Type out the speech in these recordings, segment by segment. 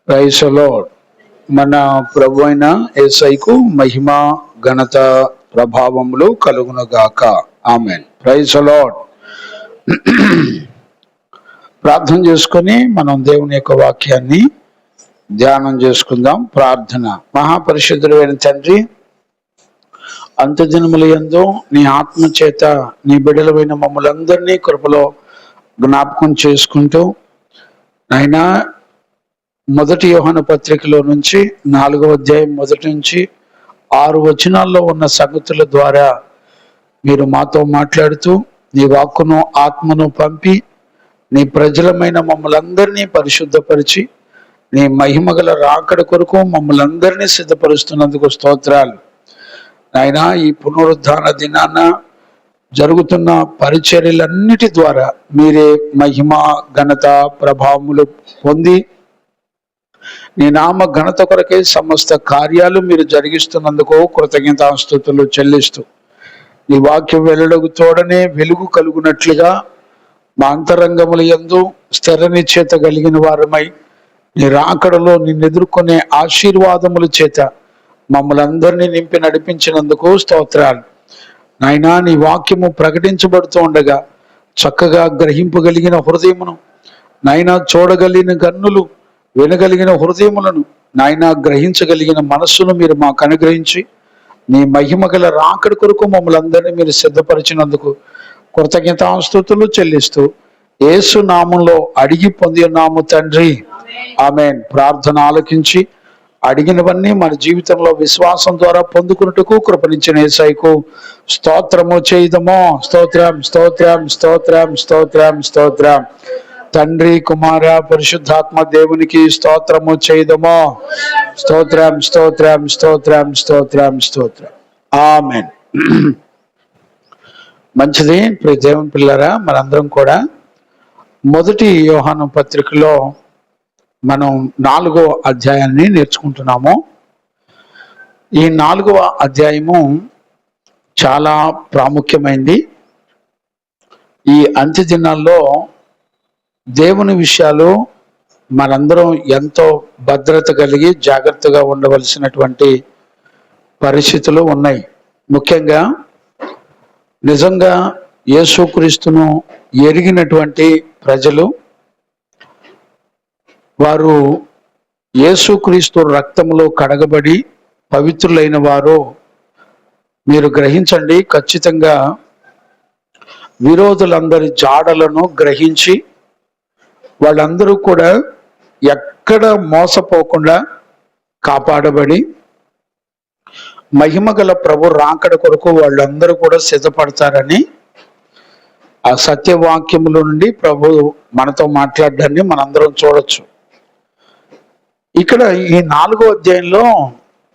Praise the lord. మన ప్రభు అయిన యేసయ్యకు మహిమ, ఘనత, ప్రభావములు కలుగునుగాక. ఆమేన్. Praise the Lord. ప్రార్థన చేసుకొని మనం దేవుని యొక్క వాక్యాన్ని ధ్యానం చేసుకుందాం. ప్రార్థన. మహాపరిశుద్ధుడైన తండ్రి, అంత్యదినముల యందు నీ ఆత్మ చేత నీ బిడ్డలమైన మమ్మల్ందరినీ కృపలో జ్ఞాపకం చేసుకుంటూ, నాయనా, మొదటి యోహాను పత్రికలో నుంచి 4వ అధ్యాయం మొదటి నుంచి 6 వచనాల్లో ఉన్న సంగతుల ద్వారా మీరు మాతో మాట్లాడుతూ నీ వాక్కును ఆత్మను పంపి నీ ప్రజలమైన మమ్మల్ందరినీ పరిశుద్ధపరిచి నీ మహిమగల రాకడ కొరకు మమ్మల్ని అందరినీ సిద్ధపరుస్తున్నందుకు స్తోత్రాలు. నాయనా, ఈ పునరుద్ధాన దినాన జరుగుతున్న పరిచర్యలన్నిటి ద్వారా మీరే మహిమ, ఘనత, ప్రభావములు పొంది నీ నామ ఘనత కొరకే సమస్త కార్యాలు మీరు జరిగిస్తున్నందుకు కృతజ్ఞతాస్తుతులు చెల్లిస్తూ, నీ వాక్యం వెలుగు తోడనే వెలుగు కలుగునట్లుగా మా అంతరంగముల యందు స్థిర నిశ్చయత కలిగిన వారమై నీ రాకడలో నిన్ను ఎదుర్కొనే ఆశీర్వాదముల చేత మమ్మల్ని అందరినీ నింపి నడిపించినందుకు స్తోత్రాలు. నాయనా, నీ వాక్యము ప్రకటించబడుతూ ఉండగా చక్కగా గ్రహింపగలిగిన హృదయమును, నాయనా, చూడగలిగిన కన్నులు, వినగలిగిన హృదయములను, నాయనా, గ్రహించగలిగిన మనస్సును మీరు మాకు అనుగ్రహించి నీ మహిమ గల రాకడి కొరకు మమ్మల్ని అందరినీ మీరు సిద్ధపరిచినందుకు కృతజ్ఞతాస్తుతులు చెల్లిస్తూ యేసు నామంలో అడిగి పొంది ఉన్నాము తండ్రి. ఆమేన్. ప్రార్థన ఆలకించి అడిగినవన్నీ మన జీవితంలో విశ్వాసం ద్వారా పొందుకున్నట్టుకు కృపనిచ్చిన యేసయ్యకు స్తోత్రము చేయుదము. స్తోత్రం, స్తోత్రం, స్తోత్రం, స్తోత్రం, స్తోత్రం. తండ్రి, కుమార, పరిశుద్ధాత్మ దేవునికి స్తోత్రము చేయుదము. స్తోత్రం, స్తోత్రం, స్తోత్రం, స్తోత్రం, స్తోత్రం. ఆమేన్. మంచిది. ప్రియ దేవుని పిల్లరా, మనందరం కూడా మొదటి యోహాను పత్రికలో మనం 4వ అధ్యాయాన్ని నేర్చుకుంటున్నాము. ఈ 4వ అధ్యాయము చాలా ప్రాముఖ్యమైనది. ఈ అంత్య దినాల్లో దేవుని విషయాలు మనందరం ఎంతో భద్రత కలిగి జాగ్రత్తగా ఉండవలసినటువంటి పరిస్థితులు ఉన్నాయి. ముఖ్యంగా నిజంగా యేసుక్రీస్తును ఎరిగినటువంటి ప్రజలు, వారు యేసుక్రీస్తు రక్తంలో కడగబడి పవిత్రులైన వారు, మీరు గ్రహించండి, ఖచ్చితంగా విరోధులందరి జాడలను గ్రహించి వాళ్ళందరూ కూడా ఎక్కడ మోసపోకుండా కాపాడబడి మహిమగల ప్రభు రాకడ కొరకు వాళ్ళందరూ కూడా సిద్ధపడతారని ఆ సత్యవాక్యముల నుండి ప్రభు మనతో మాట్లాడడాన్ని మనందరం చూడొచ్చు. ఇక్కడ ఈ 4వ అధ్యాయంలో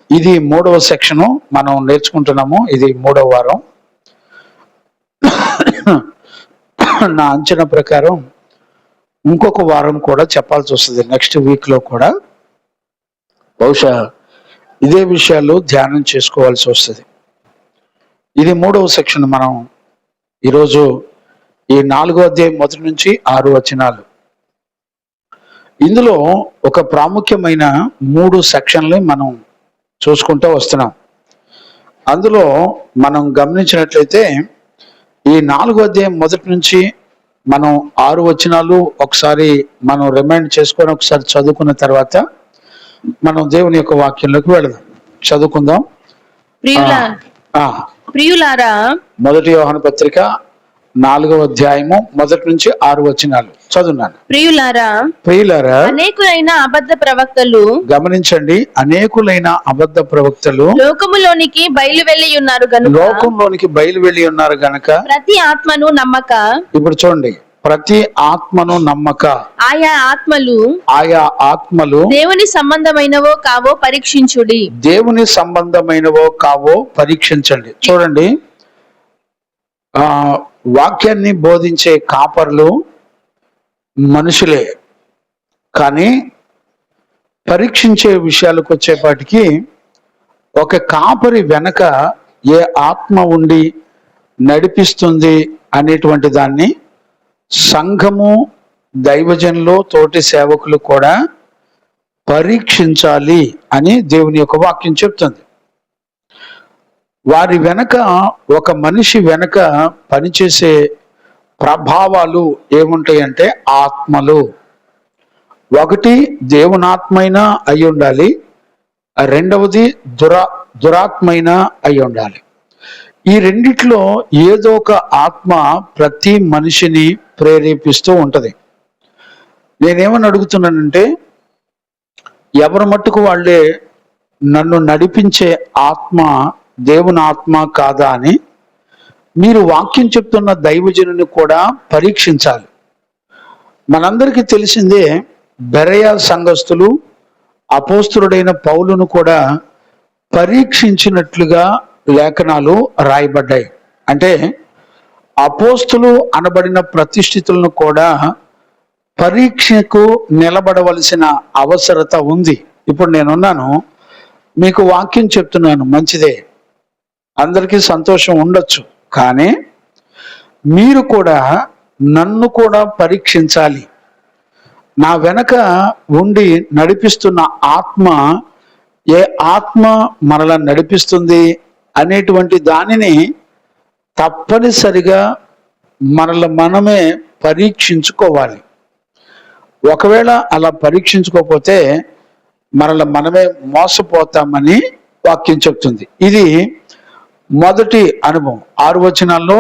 ఇది 3వ సెక్షను మనం నేర్చుకుంటున్నాము. ఇది 3వ వారం. నా అంచనా ప్రకారం ఇంకొక వారం కూడా చెప్పాల్సి వస్తుంది. నెక్స్ట్ వీక్లో కూడా బహుశా ఇదే విషయాలు ధ్యానం చేసుకోవాల్సి వస్తుంది. ఇది 3వ సెక్షన్. మనం ఈరోజు ఈ 4వ అధ్యాయం మొదటి నుంచి 6 వచనాలు. ఇందులో ఒక ప్రాముఖ్యమైన 3 సెక్షన్లు మనం చూసుకుంటూ వస్తున్నాం. అందులో మనం గమనించినట్లయితే ఈ 4వ అధ్యాయం మొదటి నుంచి మనం 6 వచనాలు ఒకసారి మనం రిమైండ్ చేసుకొని ఒకసారి చదువుకున్న తర్వాత మనం దేవుని యొక్క వాక్యంలోకి వెళదాం. చదువుకుందాం. ప్రియులారా, మొదటి యోహాను పత్రిక 4వ అధ్యాయము మొదటి నుంచి 6 వచనాలు చదువున్నాను. ప్రియులారా, అనేకులైన అబద్ధ ప్రవక్తలు, గమనించండి, అనేకులైన అబద్ధ ప్రవక్తలు లోకములోనికి బయలు వెళ్ళి ఉన్నారు గనక ప్రతి ఆత్మను నమ్మక. ఇప్పుడు చూడండి, ప్రతి ఆత్మను నమ్మక, ఆయా ఆత్మలు దేవుని సంబంధమైనవో కావో పరీక్షించుడి. దేవుని సంబంధమైనవో కావో పరీక్షించండి. చూడండి, వాక్యాన్ని బోధించే కాపర్లు మనుషులే, కానీ పరీక్షించే విషయాలకు వచ్చేపాటికి ఒక కాపరి వెనక ఏ ఆత్మ ఉండి నడిపిస్తుంది అనేటువంటి దాన్ని సంఘము, దైవజనులు, తోటి సేవకులు కూడా పరీక్షించాలి అని దేవుని యొక్క వాక్యం చెప్తుంది. వారి వెనక, ఒక మనిషి వెనక పనిచేసే ప్రభావాలు ఏముంటాయంటే ఆత్మలు. ఒకటి దేవునాత్మైనా అయి ఉండాలి, రెండవది దురాత్మైనా అయి ఉండాలి. ఈ రెండిట్లో ఏదో ఒక ఆత్మ ప్రతి మనిషిని ప్రేరేపిస్తూ ఉంటది. నేనేమని అడుగుతున్నానంటే, ఎవరి మట్టుకు వాళ్ళే నన్ను నడిపించే ఆత్మ దేవుని ఆత్మ కాదా అని మీరు వాక్యం చెప్తున్న దైవజనుని కూడా పరీక్షించాలి. మనందరికీ తెలిసిందే, బెరయ సంఘస్థులు అపోస్తులుడైన పౌలును కూడా పరీక్షించినట్లుగా లేఖనాలు రాయబడ్డాయి. అంటే అపోస్తులు అనబడిన ప్రతిష్ఠితులను కూడా పరీక్షకు నిలబడవలసిన అవసరత ఉంది. ఇప్పుడు నేనున్నాను, మీకు వాక్యం చెప్తున్నాను, మంచిదే, అందరికీ సంతోషం ఉండొచ్చు. కానీ మీరు కూడా నన్ను కూడా పరీక్షించాలి. నా వెనక ఉండి నడిపిస్తున్న ఆత్మ ఏ ఆత్మ మనల్ని నడిపిస్తుంది అనేటువంటి దానిని తప్పనిసరిగా మనమే పరీక్షించుకోవాలి. ఒకవేళ అలా పరీక్షించుకోకపోతే మనమే మోసపోతామని వాక్యం చెప్తుంది. ఇది మొదటి అనుభవం, 6 వచనాల్లో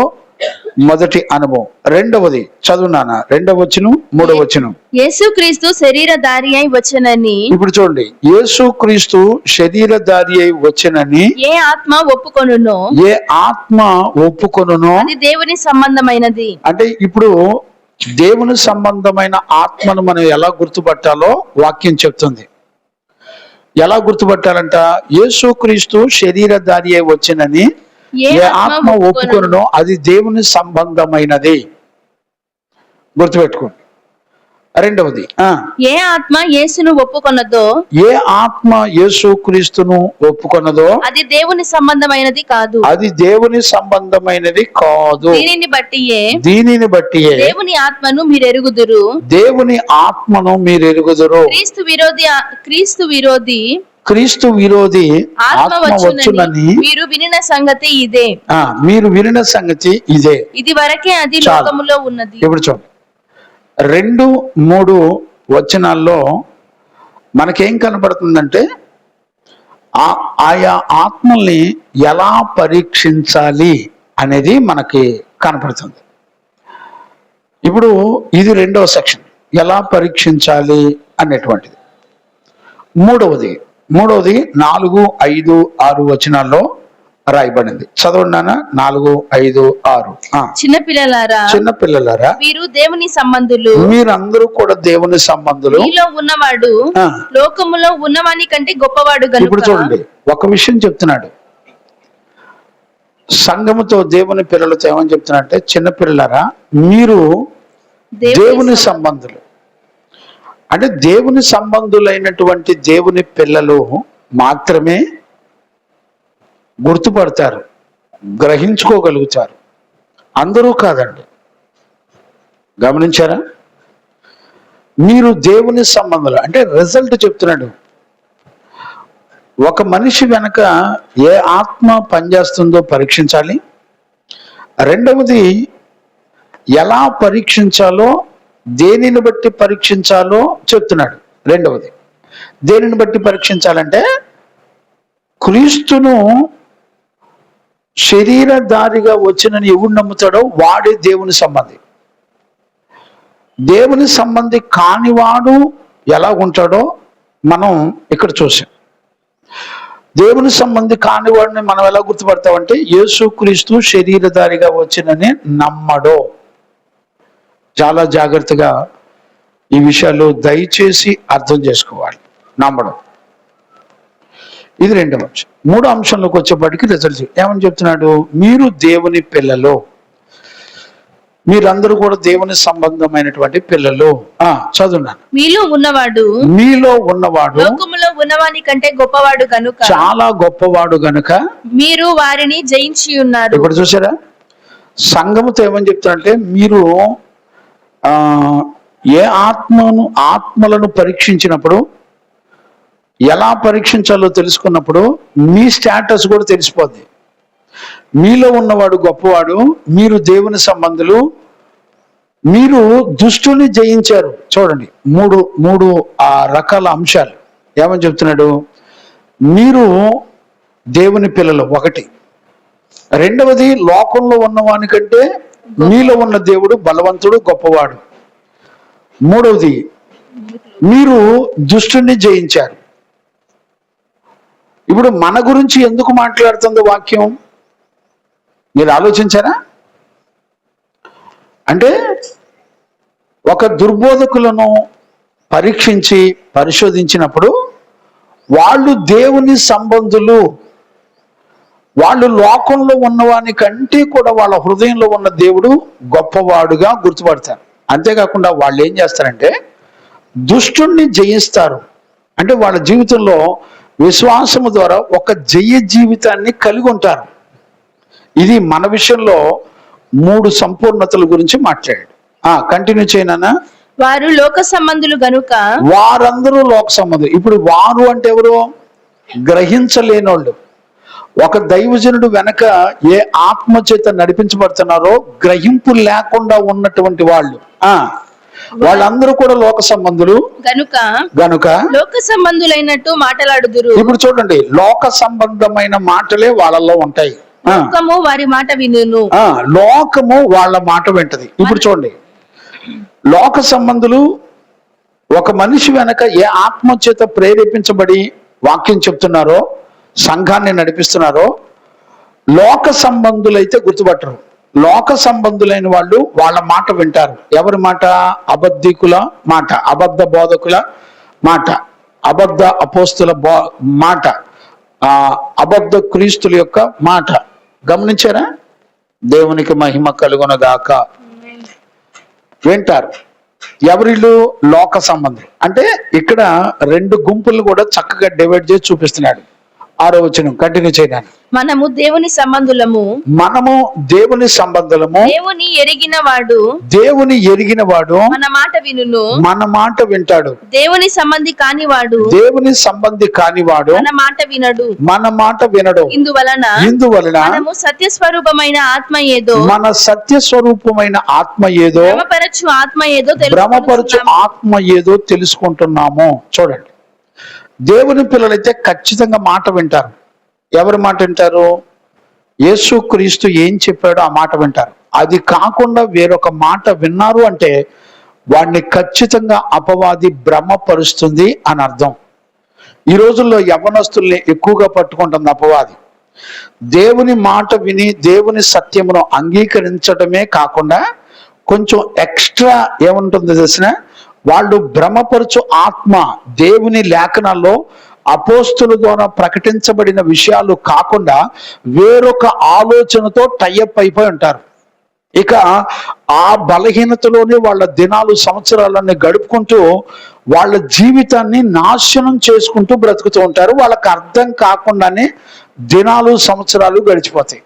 మొదటి అనుభవం. రెండవది చదువునానా, 2వ వచనం 3వ వచనం. యేసుక్రీస్తు శరీరధారి అయి వచ్చనని. ఇప్పుడు చూడండి, యేసుక్రీస్తు శరీరధారి అయి వచ్చనని ఏ ఆత్మ ఒప్పుకొనునో, ఏ ఆత్మ ఒప్పుకొనునో అది దేవుని సంబంధమైనది. అంటే ఇప్పుడు దేవుని సంబంధమైన ఆత్మను మనం ఎలా గుర్తుపట్టాలో వాక్యం చెప్తుంది. ఎలా గుర్తుపట్టాలంట? యేసుక్రీస్తు శరీరధారి అయి వచ్చనని ఏ ఆత్మ ఒప్పుకొనునో అది దేవుని సంబంధమైనది. గుర్తుపెట్టుకోండి. రెండవది, ఏ ఆత్మ యేసును ఒప్పుకొన్నదో, ఏ ఆత్మ యేసుక్రీస్తును ఒప్పుకొన్నదో అది దేవుని సంబంధమైనది కాదు. అది దేవుని సంబంధమైనది కాదు. దీనిని బట్టి దేవుని ఆత్మను మీరు ఎరుగుదురు. దేవుని ఆత్మను మీరు ఎరుగుదురు. క్రీస్తు విరోధి ఆత్మ వచ్చునని మీరు వినిన సంగతి ఇదే. మీరు వినిన సంగతి ఇదే. ఇది వరకే అది లోకములో ఉన్నది. ఇప్పుడు చూడండి, 2, 3 వచనాల్లో మనకేం కనబడుతుందంటే ఆయా ఆత్మల్ని ఎలా పరీక్షించాలి అనేది మనకి కనపడుతుంది. ఇప్పుడు ఇది 2వ సెక్షన్, ఎలా పరీక్షించాలి అనేటువంటిది. మూడవది 4, 5, 6 వచనాల్లో రాయబడింది. చదవండి 4, 5, 6. చిన్నపిల్లలారా మీరు దేవుని సంబంధులు, మీరందరూ కూడా దేవుని సంబంధులు. మీలో ఉన్నవాడు లోకములో ఉన్నవాని కంటే గొప్పవాడు గనుక. ఇప్పుడు చూడండి, ఒక విషయం చెప్తున్నాడు సంఘముతో, దేవుని పిల్లలతో ఏమని చెప్తున్నాడంటే, చిన్నపిల్లలారా మీరు దేవుని సంబంధులు. అంటే దేవుని సంబంధులైనటువంటి దేవుని పిల్లలు మాత్రమే గుర్తుపడతారు, గ్రహించుకోగలుగుతారు. అందరూ కాదండి. గమనించారా? మీరు దేవుని సంబంధాలు అంటే రిజల్ట్ చెప్తున్నాడు. ఒక మనిషి వెనక ఏ ఆత్మ పనిచేస్తుందో పరీక్షించాలి. రెండవది, ఎలా పరీక్షించాలో, దేనిని బట్టి పరీక్షించాలో చెప్తున్నాడు. రెండవది, దేనిని బట్టి పరీక్షించాలంటే క్రీస్తును శరీరధారిగా వచ్చినని ఎవడు నమ్ముతాడో వాడే దేవుని సంబంధి. దేవుని సంబంధి కానివాడు ఎలా ఉంటాడో మనం ఇక్కడ చూసాం. దేవుని సంబంధి కానివాడిని మనం ఎలా గుర్తుపడతామంటే, యేసుక్రీస్తు శరీరధారిగా వచ్చినని నమ్మడో. చాలా జాగ్రత్తగా ఈ విషయాలు దయచేసి అర్థం చేసుకోవాలి. నమ్మడం ఇది 2వ అంశం. 3వ అంశంలోకి వచ్చేప్పటికి రిజల్ట్ ఏమని చెప్తున్నాడు? మీరు దేవుని పిల్లలు, మీరందరూ కూడా దేవుని సంబంధమైనటువంటి పిల్లలు. చదువున్నాను. మీలో ఉన్నవాడు లోకములో ఉన్నవాని కంటే గొప్పవాడు గనుక, చాలా గొప్పవాడు గనుక మీరు వారిని జయించి ఉన్నారు. ఇప్పుడు చూసారా, సంఘముతో ఏమని చెప్తారంటే, మీరు ఏ ఆత్మలను పరీక్షించినప్పుడు ఎలా పరీక్షించాలో తెలుసుకున్నప్పుడు మీ స్టేటస్ కూడా తెలిసిపోద్ది. మీలో ఉన్నవాడు గొప్పవాడు, మీరు దేవుని సంబంధులు, మీరు దుష్టుని జయించారు. చూడండి, మూడు మూడు రకాల అంశాలు. ఏమని చెప్తున్నాడు? మీరు దేవుని పిల్లలు ఒకటి, రెండవది లోకంలో ఉన్నవానికంటే మీలో ఉన్న దేవుడు బలవంతుడు, గొప్పవాడు. మూడవది, మీరు దుష్టుని జయించారు. ఇప్పుడు మన గురించి ఎందుకు మాట్లాడుతుంది వాక్యం? మీరు ఆలోచించారా? అంటే ఒక దుర్బోధకులను పరీక్షించి పరిశోధించినప్పుడు వాళ్ళు దేవుని సంబంధులు, వాళ్ళు లోకంలో ఉన్నవాని కంటే కూడా వాళ్ళ హృదయంలో ఉన్న దేవుడు గొప్పవాడుగా గుర్తుపడతారు. అంతేకాకుండా వాళ్ళు ఏం చేస్తారంటే దుష్టుణ్ణి జయిస్తారు. అంటే వాళ్ళ జీవితంలో విశ్వాసము ద్వారా ఒక జయ జీవితాన్ని కలిగి ఉంటారు. ఇది మన విషయంలో 3 సంపూర్ణతల గురించి మాట్లాడాడు. కంటిన్యూ చేయనా? వారు లోక సంబంధులు గనుక, వారందరూ లోక సంబంధులు. ఇప్పుడు వారు అంటే ఎవరు? గ్రహించలేనోళ్ళు. ఒక దైవజనుడు వెనక ఏ ఆత్మ చేత నడిపించబడుతున్నారో గ్రహింపు లేకుండా ఉన్నటువంటి వాళ్ళు, వాళ్ళందరూ కూడా లోక సంబంధులు గనుక లోక సంబంధులైనట్టు మాట్లాడుదురు. ఇప్పుడు చూడండి, లోక సంబంధమైన మాటలే వాళ్ళల్లో ఉంటాయి. లోకము వారి మాట వినును. లోకము వాళ్ళ మాట వింటది. ఇప్పుడు చూడండి, లోక సంబంధులు ఒక మనిషి వెనక ఏ ఆత్మ చేత ప్రేరేపించబడి వాక్యం చెప్తున్నారో, సంఘాన్ని నడిపిస్తున్నారో, లోక సంబంధులైతే గుర్తుపట్టరు. లోక సంబంధులైన వాళ్ళు వాళ్ళ మాట వింటారు. ఎవరి మాట? అబద్ధికుల మాట, అబద్ధ బోధకుల మాట, అబద్ధ అపోస్తుల మాట, అబద్ధ క్రీస్తుల యొక్క మాట. గమనించారా? దేవునికి మహిమ కలుగునగాక. వింటారు. ఎవరిళ్ళు? లోక సంబంధులు. అంటే ఇక్కడ 2 గుంపులు కూడా చక్కగా డివైడ్ చేసి చూపిస్తున్నాడు. 6వ వచనం కంటిన్యూ చేయడానికి. మనము దేవుని సంబంధులము, దేవుని సంబంధులము, దేవుని ఎరిగిన వాడు మన మాట వినును, మన మాట వింటాడు. దేవుని సంబంధి కానివాడు మన మాట వినడు. ఇందువలన మనము సత్యస్వరూపమైన ఆత్మ ఏదో భ్రమపరచు ఆత్మ ఏదో తెలుసుకుంటున్నాము. చూడండి, దేవుని పిల్లలైతే ఖచ్చితంగా మాట వింటారు. ఎవరి మాట వింటారు? యేసు క్రీస్తు ఏం చెప్పాడో ఆ మాట వింటారు. అది కాకుండా వేరొక మాట విన్నారు అంటే వాడిని ఖచ్చితంగా అపవాది భ్రమపరుస్తుంది అని అర్థం. ఈ రోజుల్లో యవ్వనస్తుల్ని ఎక్కువగా పట్టుకుంటుంది అపవాది. దేవుని మాట విని దేవుని సత్యమును అంగీకరించడమే కాకుండా కొంచెం ఎక్స్ట్రా ఏముంటుంది తెలిసిన, వాళ్ళు భ్రమపరచు ఆత్మ, దేవుని లేఖనాల్లో అపోస్తుల ద్వారా ప్రకటించబడిన విషయాలు కాకుండా వేరొక ఆలోచనతో టైఅప్ అయిపోయి ఉంటారు. ఇక ఆ బలహీనతలోనే వాళ్ళ దినాలు, సంవత్సరాలన్నీ గడుపుకుంటూ వాళ్ళ జీవితాన్ని నాశనం చేసుకుంటూ బ్రతుకుతూ ఉంటారు. వాళ్ళకి అర్థం కాకుండానే దినాలు, సంవత్సరాలు గడిచిపోతాయి.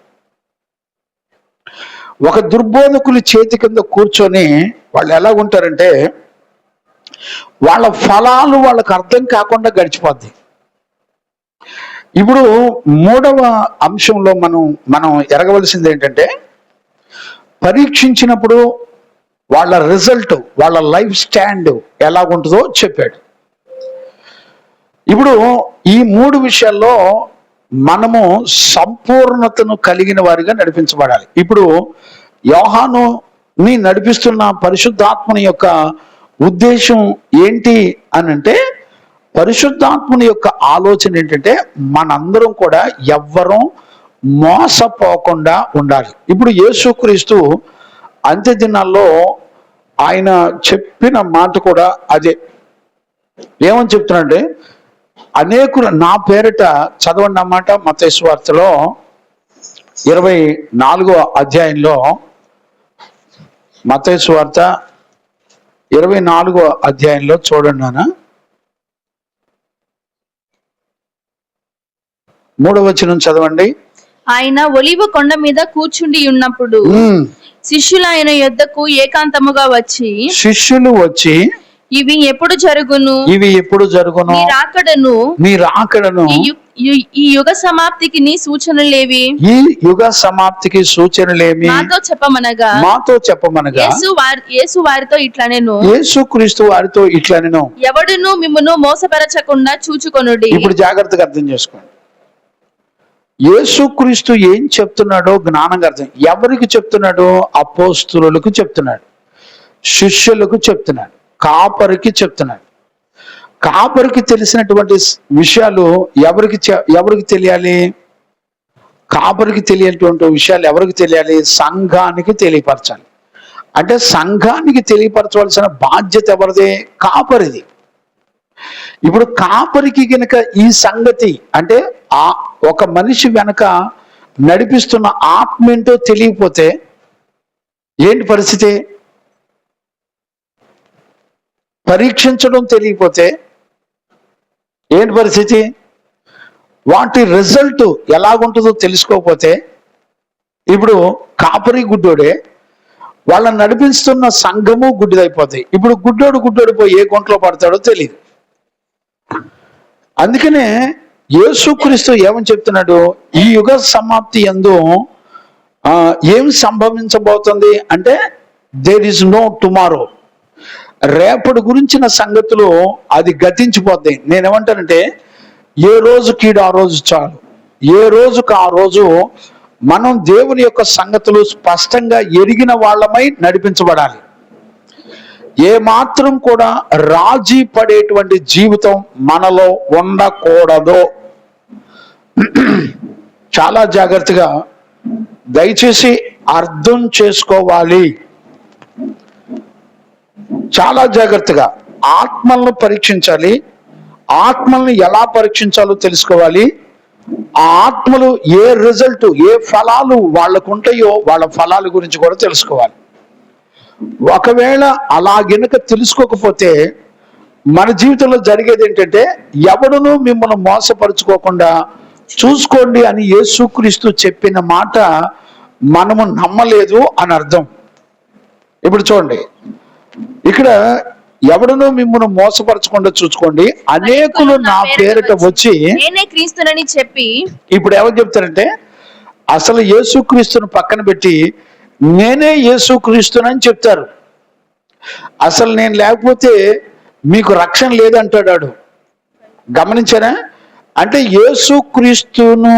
ఒక దుర్బోధకుల చేతి కింద కూర్చొని వాళ్ళు ఎలా ఉంటారంటే వాళ్ళ ఫలాలు వాళ్ళకు అర్థం కాకుండా గడిచిపోద్ది. ఇప్పుడు 3వ అంశంలో మనం ఎరగవలసింది ఏంటంటే, పరీక్షించినప్పుడు వాళ్ళ రిజల్ట్, వాళ్ళ లైఫ్ స్టాండ్ ఎలా ఉంటుందో చెప్పాడు. ఇప్పుడు ఈ 3 విషయాల్లో మనము సంపూర్ణతను కలిగిన వారిగా నడిపించబడాలి. ఇప్పుడు యోహానుని నడిపిస్తున్న పరిశుద్ధాత్మని యొక్క ఉద్దేశం ఏంటి అని అంటే, పరిశుద్ధాత్మని యొక్క ఆలోచన ఏంటంటే మనందరం కూడా ఎవ్వరం మోసపోకుండా ఉండాలి. ఇప్పుడు యేసుక్రీస్తు అంత్య దినాల్లో ఆయన చెప్పిన మాట కూడా అదే. ఏమని చెప్తున్నాడంటే, అనేకులు నా పేరిట, చదవండి అన్నమాట, మత్తయి సువార్తలో 24వ అధ్యాయంలో, మత్తయి సువార్త 24వ అధ్యాయంలో చూడండి నాన్న, 3వ వచనం చదవండి. ఆయన ఒలీవ కొండ మీద కూర్చుండి ఉన్నప్పుడు శిష్యులు ఆయన యొద్దకు ఏకాంతముగా వచ్చి ఇవి ఎప్పుడు జరుగును? ఇవి ఎప్పుడు జరుగును? నీ రాకడను ఈ యుగ సమాప్తికి నీ సూచనలేవి? ఈ యుగ సమాప్తికి సూచనలేమి? మాతో చెప్పమనగా యేసు వారితో ఇట్లనెను, యేసుక్రీస్తు వారితో ఇట్లనెను, ఎవడును మిమ్మును మోసపరచకుండా చూచుకొనుడి. ఇప్పుడు జాగ్రత్తగా అర్థం చేసుకోండి. యేసుక్రీస్తు ఏం చెప్తున్నాడో జ్ఞానంగా అర్థం. ఎవరికి చెప్తున్నాడో? అపోస్తులకు చెప్తున్నాడు, శిష్యులకు చెప్తున్నాడు, కాపరికి చెప్తున్నాడు. కాపరికి తెలిసినటువంటి విషయాలు ఎవరికి తెలియాలి? కాపరికి తెలియనటువంటి విషయాలు ఎవరికి తెలియాలి? సంఘానికి తెలియపరచాలి. అంటే సంఘానికి తెలియపరచవలసిన బాధ్యత ఎవరిది? కాపరిది. ఇప్పుడు కాపరికి గనక ఈ సంగతి, అంటే ఒక మనిషి వెనక నడిపిస్తున్న ఆత్మ ఏంటో తెలియకపోతే ఏంటి పరిస్థితి? పరీక్షించడం తెలియకపోతే ఏంటి పరిస్థితి? వాటి రిజల్ట్ ఎలాగుంటుందో తెలుసుకోకపోతే, ఇప్పుడు కాపరి గుడ్డోడే, వాళ్ళని నడిపిస్తున్న సంఘము గుడ్డిదైపోతాయి. ఇప్పుడు గుడ్డోడు పోయి ఏ గుంటలో పడతాడో తెలియదు. అందుకనే యేసుక్రీస్తు ఏమని చెప్తున్నాడు? ఈ యుగ సమాప్తి యందు ఏం సంభవించబోతుంది అంటే, దేర్ ఇస్ నో టుమారో. రేపటి గురించిన సంగతులు అది గతించిపోద్ది. నేనేమంటానంటే, ఏ రోజు కీడు ఆ రోజు చాలు. ఏ రోజుకు ఆ రోజు మనం దేవుని యొక్క సంగతులు స్పష్టంగా ఎరిగిన వాళ్ళమై నడిపించబడాలి. ఏ మాత్రం కూడా రాజీ పడేటువంటి జీవితం మనలో ఉండకూడదు. చాలా జాగ్రత్తగా దయచేసి అర్థం చేసుకోవాలి. చాలా జాగ్రత్తగా ఆత్మలను పరీక్షించాలి. ఆత్మల్ని ఎలా పరీక్షించాలో తెలుసుకోవాలి. ఆ ఆత్మలు ఏ రిజల్ట్, ఏ ఫలాలు వాళ్ళకు ఉంటాయో వాళ్ళ ఫలాల గురించి కూడా తెలుసుకోవాలి. ఒకవేళ అలా గనుక తెలుసుకోకపోతే మన జీవితంలో జరిగేది ఏంటంటే, ఎవడును మిమ్మల్ని మోసపరుచుకోకుండా చూసుకోండి అని యేసుక్రీస్తు చెప్పిన మాట మనము నమ్మలేదు అని అర్థం. ఇప్పుడు చూడండి, ఇక్కడ ఎవడును మిమ్మల్ని మోసపరచకుండా చూసుకోండి, అనేకులు నా పేరిట వచ్చి నేనే క్రీస్తునని చెప్పి. ఇప్పుడు ఎవరు చెప్తారంటే, అసలు యేసుక్రీస్తును పక్కన పెట్టి నేనే యేసుక్రీస్తునని చెప్తారు. అసలు నేను లేకపోతే మీకు రక్షణ లేదంటాడు. గమనించారా? అంటే యేసుక్రీస్తును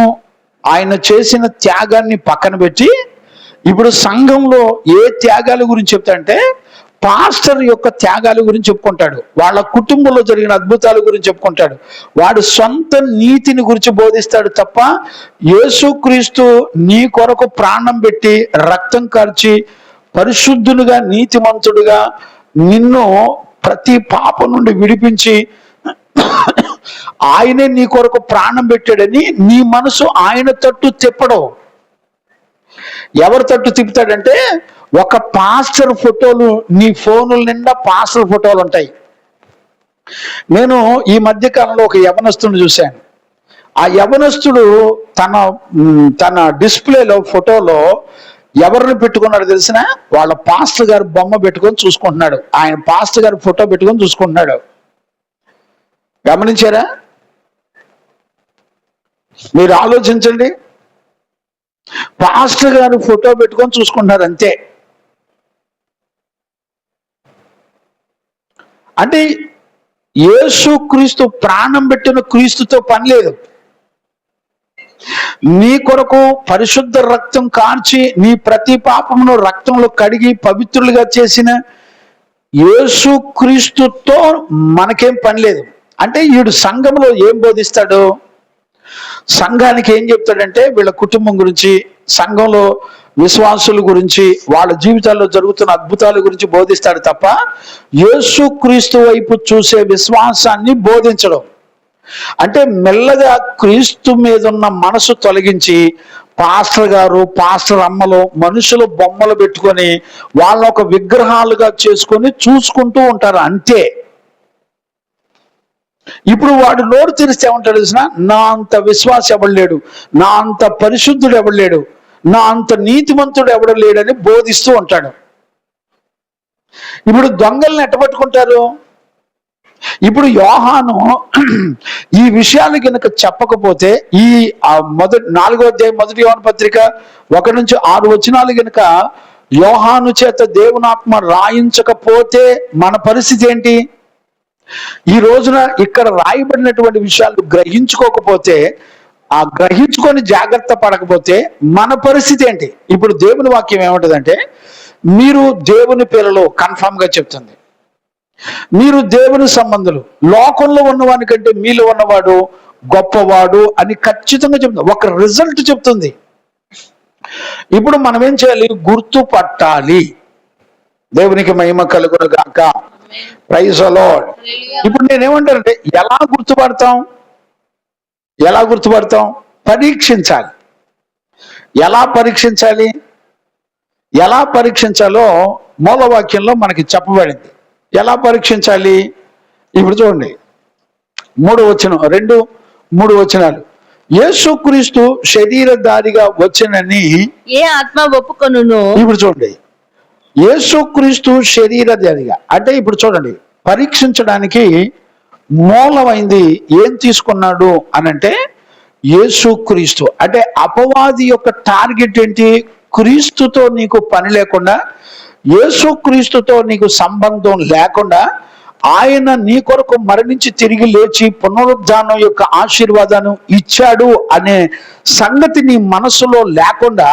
ఆయన చేసిన త్యాగాన్ని పక్కన పెట్టి ఇప్పుడు సంఘంలో ఏ త్యాగాల గురించి చెప్తాడంటే, పాస్టర్ యొక్క త్యాగాల గురించి చెప్పుకుంటాడు, వాళ్ళ కుటుంబంలో జరిగిన అద్భుతాల గురించి చెప్పుకుంటాడు, వాడు సొంత నీతిని గురించి బోధిస్తాడు తప్ప యేసుక్రీస్తు నీ కొరకు ప్రాణం పెట్టి రక్తం కార్చి పరిశుద్ధునిగా నీతిమంతుడుగా నిన్ను ప్రతి పాపం నుండి విడిపించి ఆయనే నీ కొరకు ప్రాణం పెట్టాడని నీ మనసు ఆయన తట్టు తిప్పడం. ఎవరి తట్టు తిప్పుతాడంటే, ఒక పాస్టర్ ఫోటోలు నీ ఫోనుల నిండా పాస్టర్ ఫోటోలు ఉంటాయి. నేను ఈ మధ్య కాలంలో ఒక యవనస్తుని చూశాను. ఆ యవనస్తుడు తన డిస్ప్లేలో ఫోటోలో ఎవరిని పెట్టుకున్నాడు తెలిసిన? వాళ్ళ పాస్టర్ గారు బొమ్మ పెట్టుకొని చూసుకుంటున్నాడు. ఆయన పాస్టర్ గారి ఫోటో పెట్టుకొని చూసుకుంటున్నాడు. గమనించారా? మీరు ఆలోచించండి. పాస్టర్ గారు ఫోటో పెట్టుకొని చూసుకుంటున్నారు అంతే. అంటే యేసుక్రీస్తు ప్రాణం పెట్టిన క్రీస్తుతో పని లేదు. నీ కొరకు పరిశుద్ధ రక్తం కార్చి నీ ప్రతి పాపమును రక్తంలో కడిగి పవిత్రులుగా చేసిన యేసుక్రీస్తుతో మనకేం పని లేదు. అంటే వీడు సంఘంలో ఏం బోధిస్తాడు? సంఘానికి ఏం చెప్తాడంటే, వీళ్ళ కుటుంబం గురించి, సంఘంలో విశ్వాసుల గురించి, వాళ్ళ జీవితాల్లో జరుగుతున్న అద్భుతాల గురించి బోధిస్తాడు తప్ప యేసుక్రీస్తు వైపు చూసే విశ్వాసాన్ని బోధించడం. అంటే మెల్లగా క్రీస్తు మీద ఉన్న మనసు తొలగించి పాస్టర్ గారు, పాస్టర్ అమ్మలు మనుషుల బొమ్మలు పెట్టుకొని వాళ్ళని ఒక విగ్రహాలుగా చేసుకొని చూసుకుంటూ ఉంటారు అంతే. ఇప్పుడు వాడు నోరు తెరిస్తే ఏమంటాడు తెలిసిన? నా అంత విశ్వాసం ఎవడు లేడు, నా అంత పరిశుద్ధుడు ఎవడు లేడు, నా అంత నీతిమంతుడు ఎవడు లేడని బోధిస్తూ ఉంటాడు. ఇప్పుడు దొంగల్ని ఎట్టబట్టుకుంటారు? ఇప్పుడు యోహాను ఈ విషయాలు కనుక చెప్పకపోతే ఈ మొదటి 4వ అధ్యాయం 1 యోహాను పత్రిక 1-6 వచనాలు కనుక యోహాను చేత దేవుని ఆత్మ రాయించకపోతే మన పరిస్థితి ఏంటి? ఈ రోజున ఇక్కడ రాయబడినటువంటి విషయాలు గ్రహించుకోకపోతే, ఆ గ్రహించుకొని జాగ్రత్త పడకపోతే మన పరిస్థితి ఏంటి? ఇప్పుడు దేవుని వాక్యం ఏమంటదంటే, మీరు దేవుని పిల్లలు, కన్ఫామ్ గా చెప్తుంది. మీరు దేవుని సంబంధులు, లోకంలో ఉన్నవాని కంటే మీలో ఉన్నవాడు గొప్పవాడు అని ఖచ్చితంగా చెప్తుంది. ఒక రిజల్ట్ చెప్తుంది. ఇప్పుడు మనం ఏం చేయాలి? గుర్తుపట్టాలి. దేవునికి మహిమ కలుగును గాక. Praise the Lord. ఇప్పుడు నేనేమంటానంటే, ఎలా గుర్తుపడతాం? పరీక్షించాలి. ఎలా పరీక్షించాలి? ఎలా పరీక్షించాలో మూలవాక్యంలో మనకి చెప్పబడింది. ఎలా పరీక్షించాలి? ఇప్పుడు చూడండి, 2-3 వచనాలు. యేసుక్రీస్తు శరీరధారిగా వచ్చనని ఏ ఆత్మ ఒప్పుకొనును. ఇప్పుడు చూడండి, యేసుక్రీస్తు శరీరధారిగా అంటే, ఇప్పుడు చూడండి, పరీక్షించడానికి మూలమైంది ఏం తీసుకున్నాడు అనంటే యేసుక్రీస్తు. అంటే అపవాది యొక్క టార్గెట్ ఏంటి? క్రీస్తుతో నీకు పని లేకుండా, యేసుక్రీస్తుతో నీకు సంబంధం లేకుండా, ఆయన నీ కొరకు మరణించి తిరిగి లేచి పునరుద్ధానం యొక్క ఆశీర్వాదాన్ని ఇచ్చాడు అనే సంగతి నీ మనసులో లేకుండా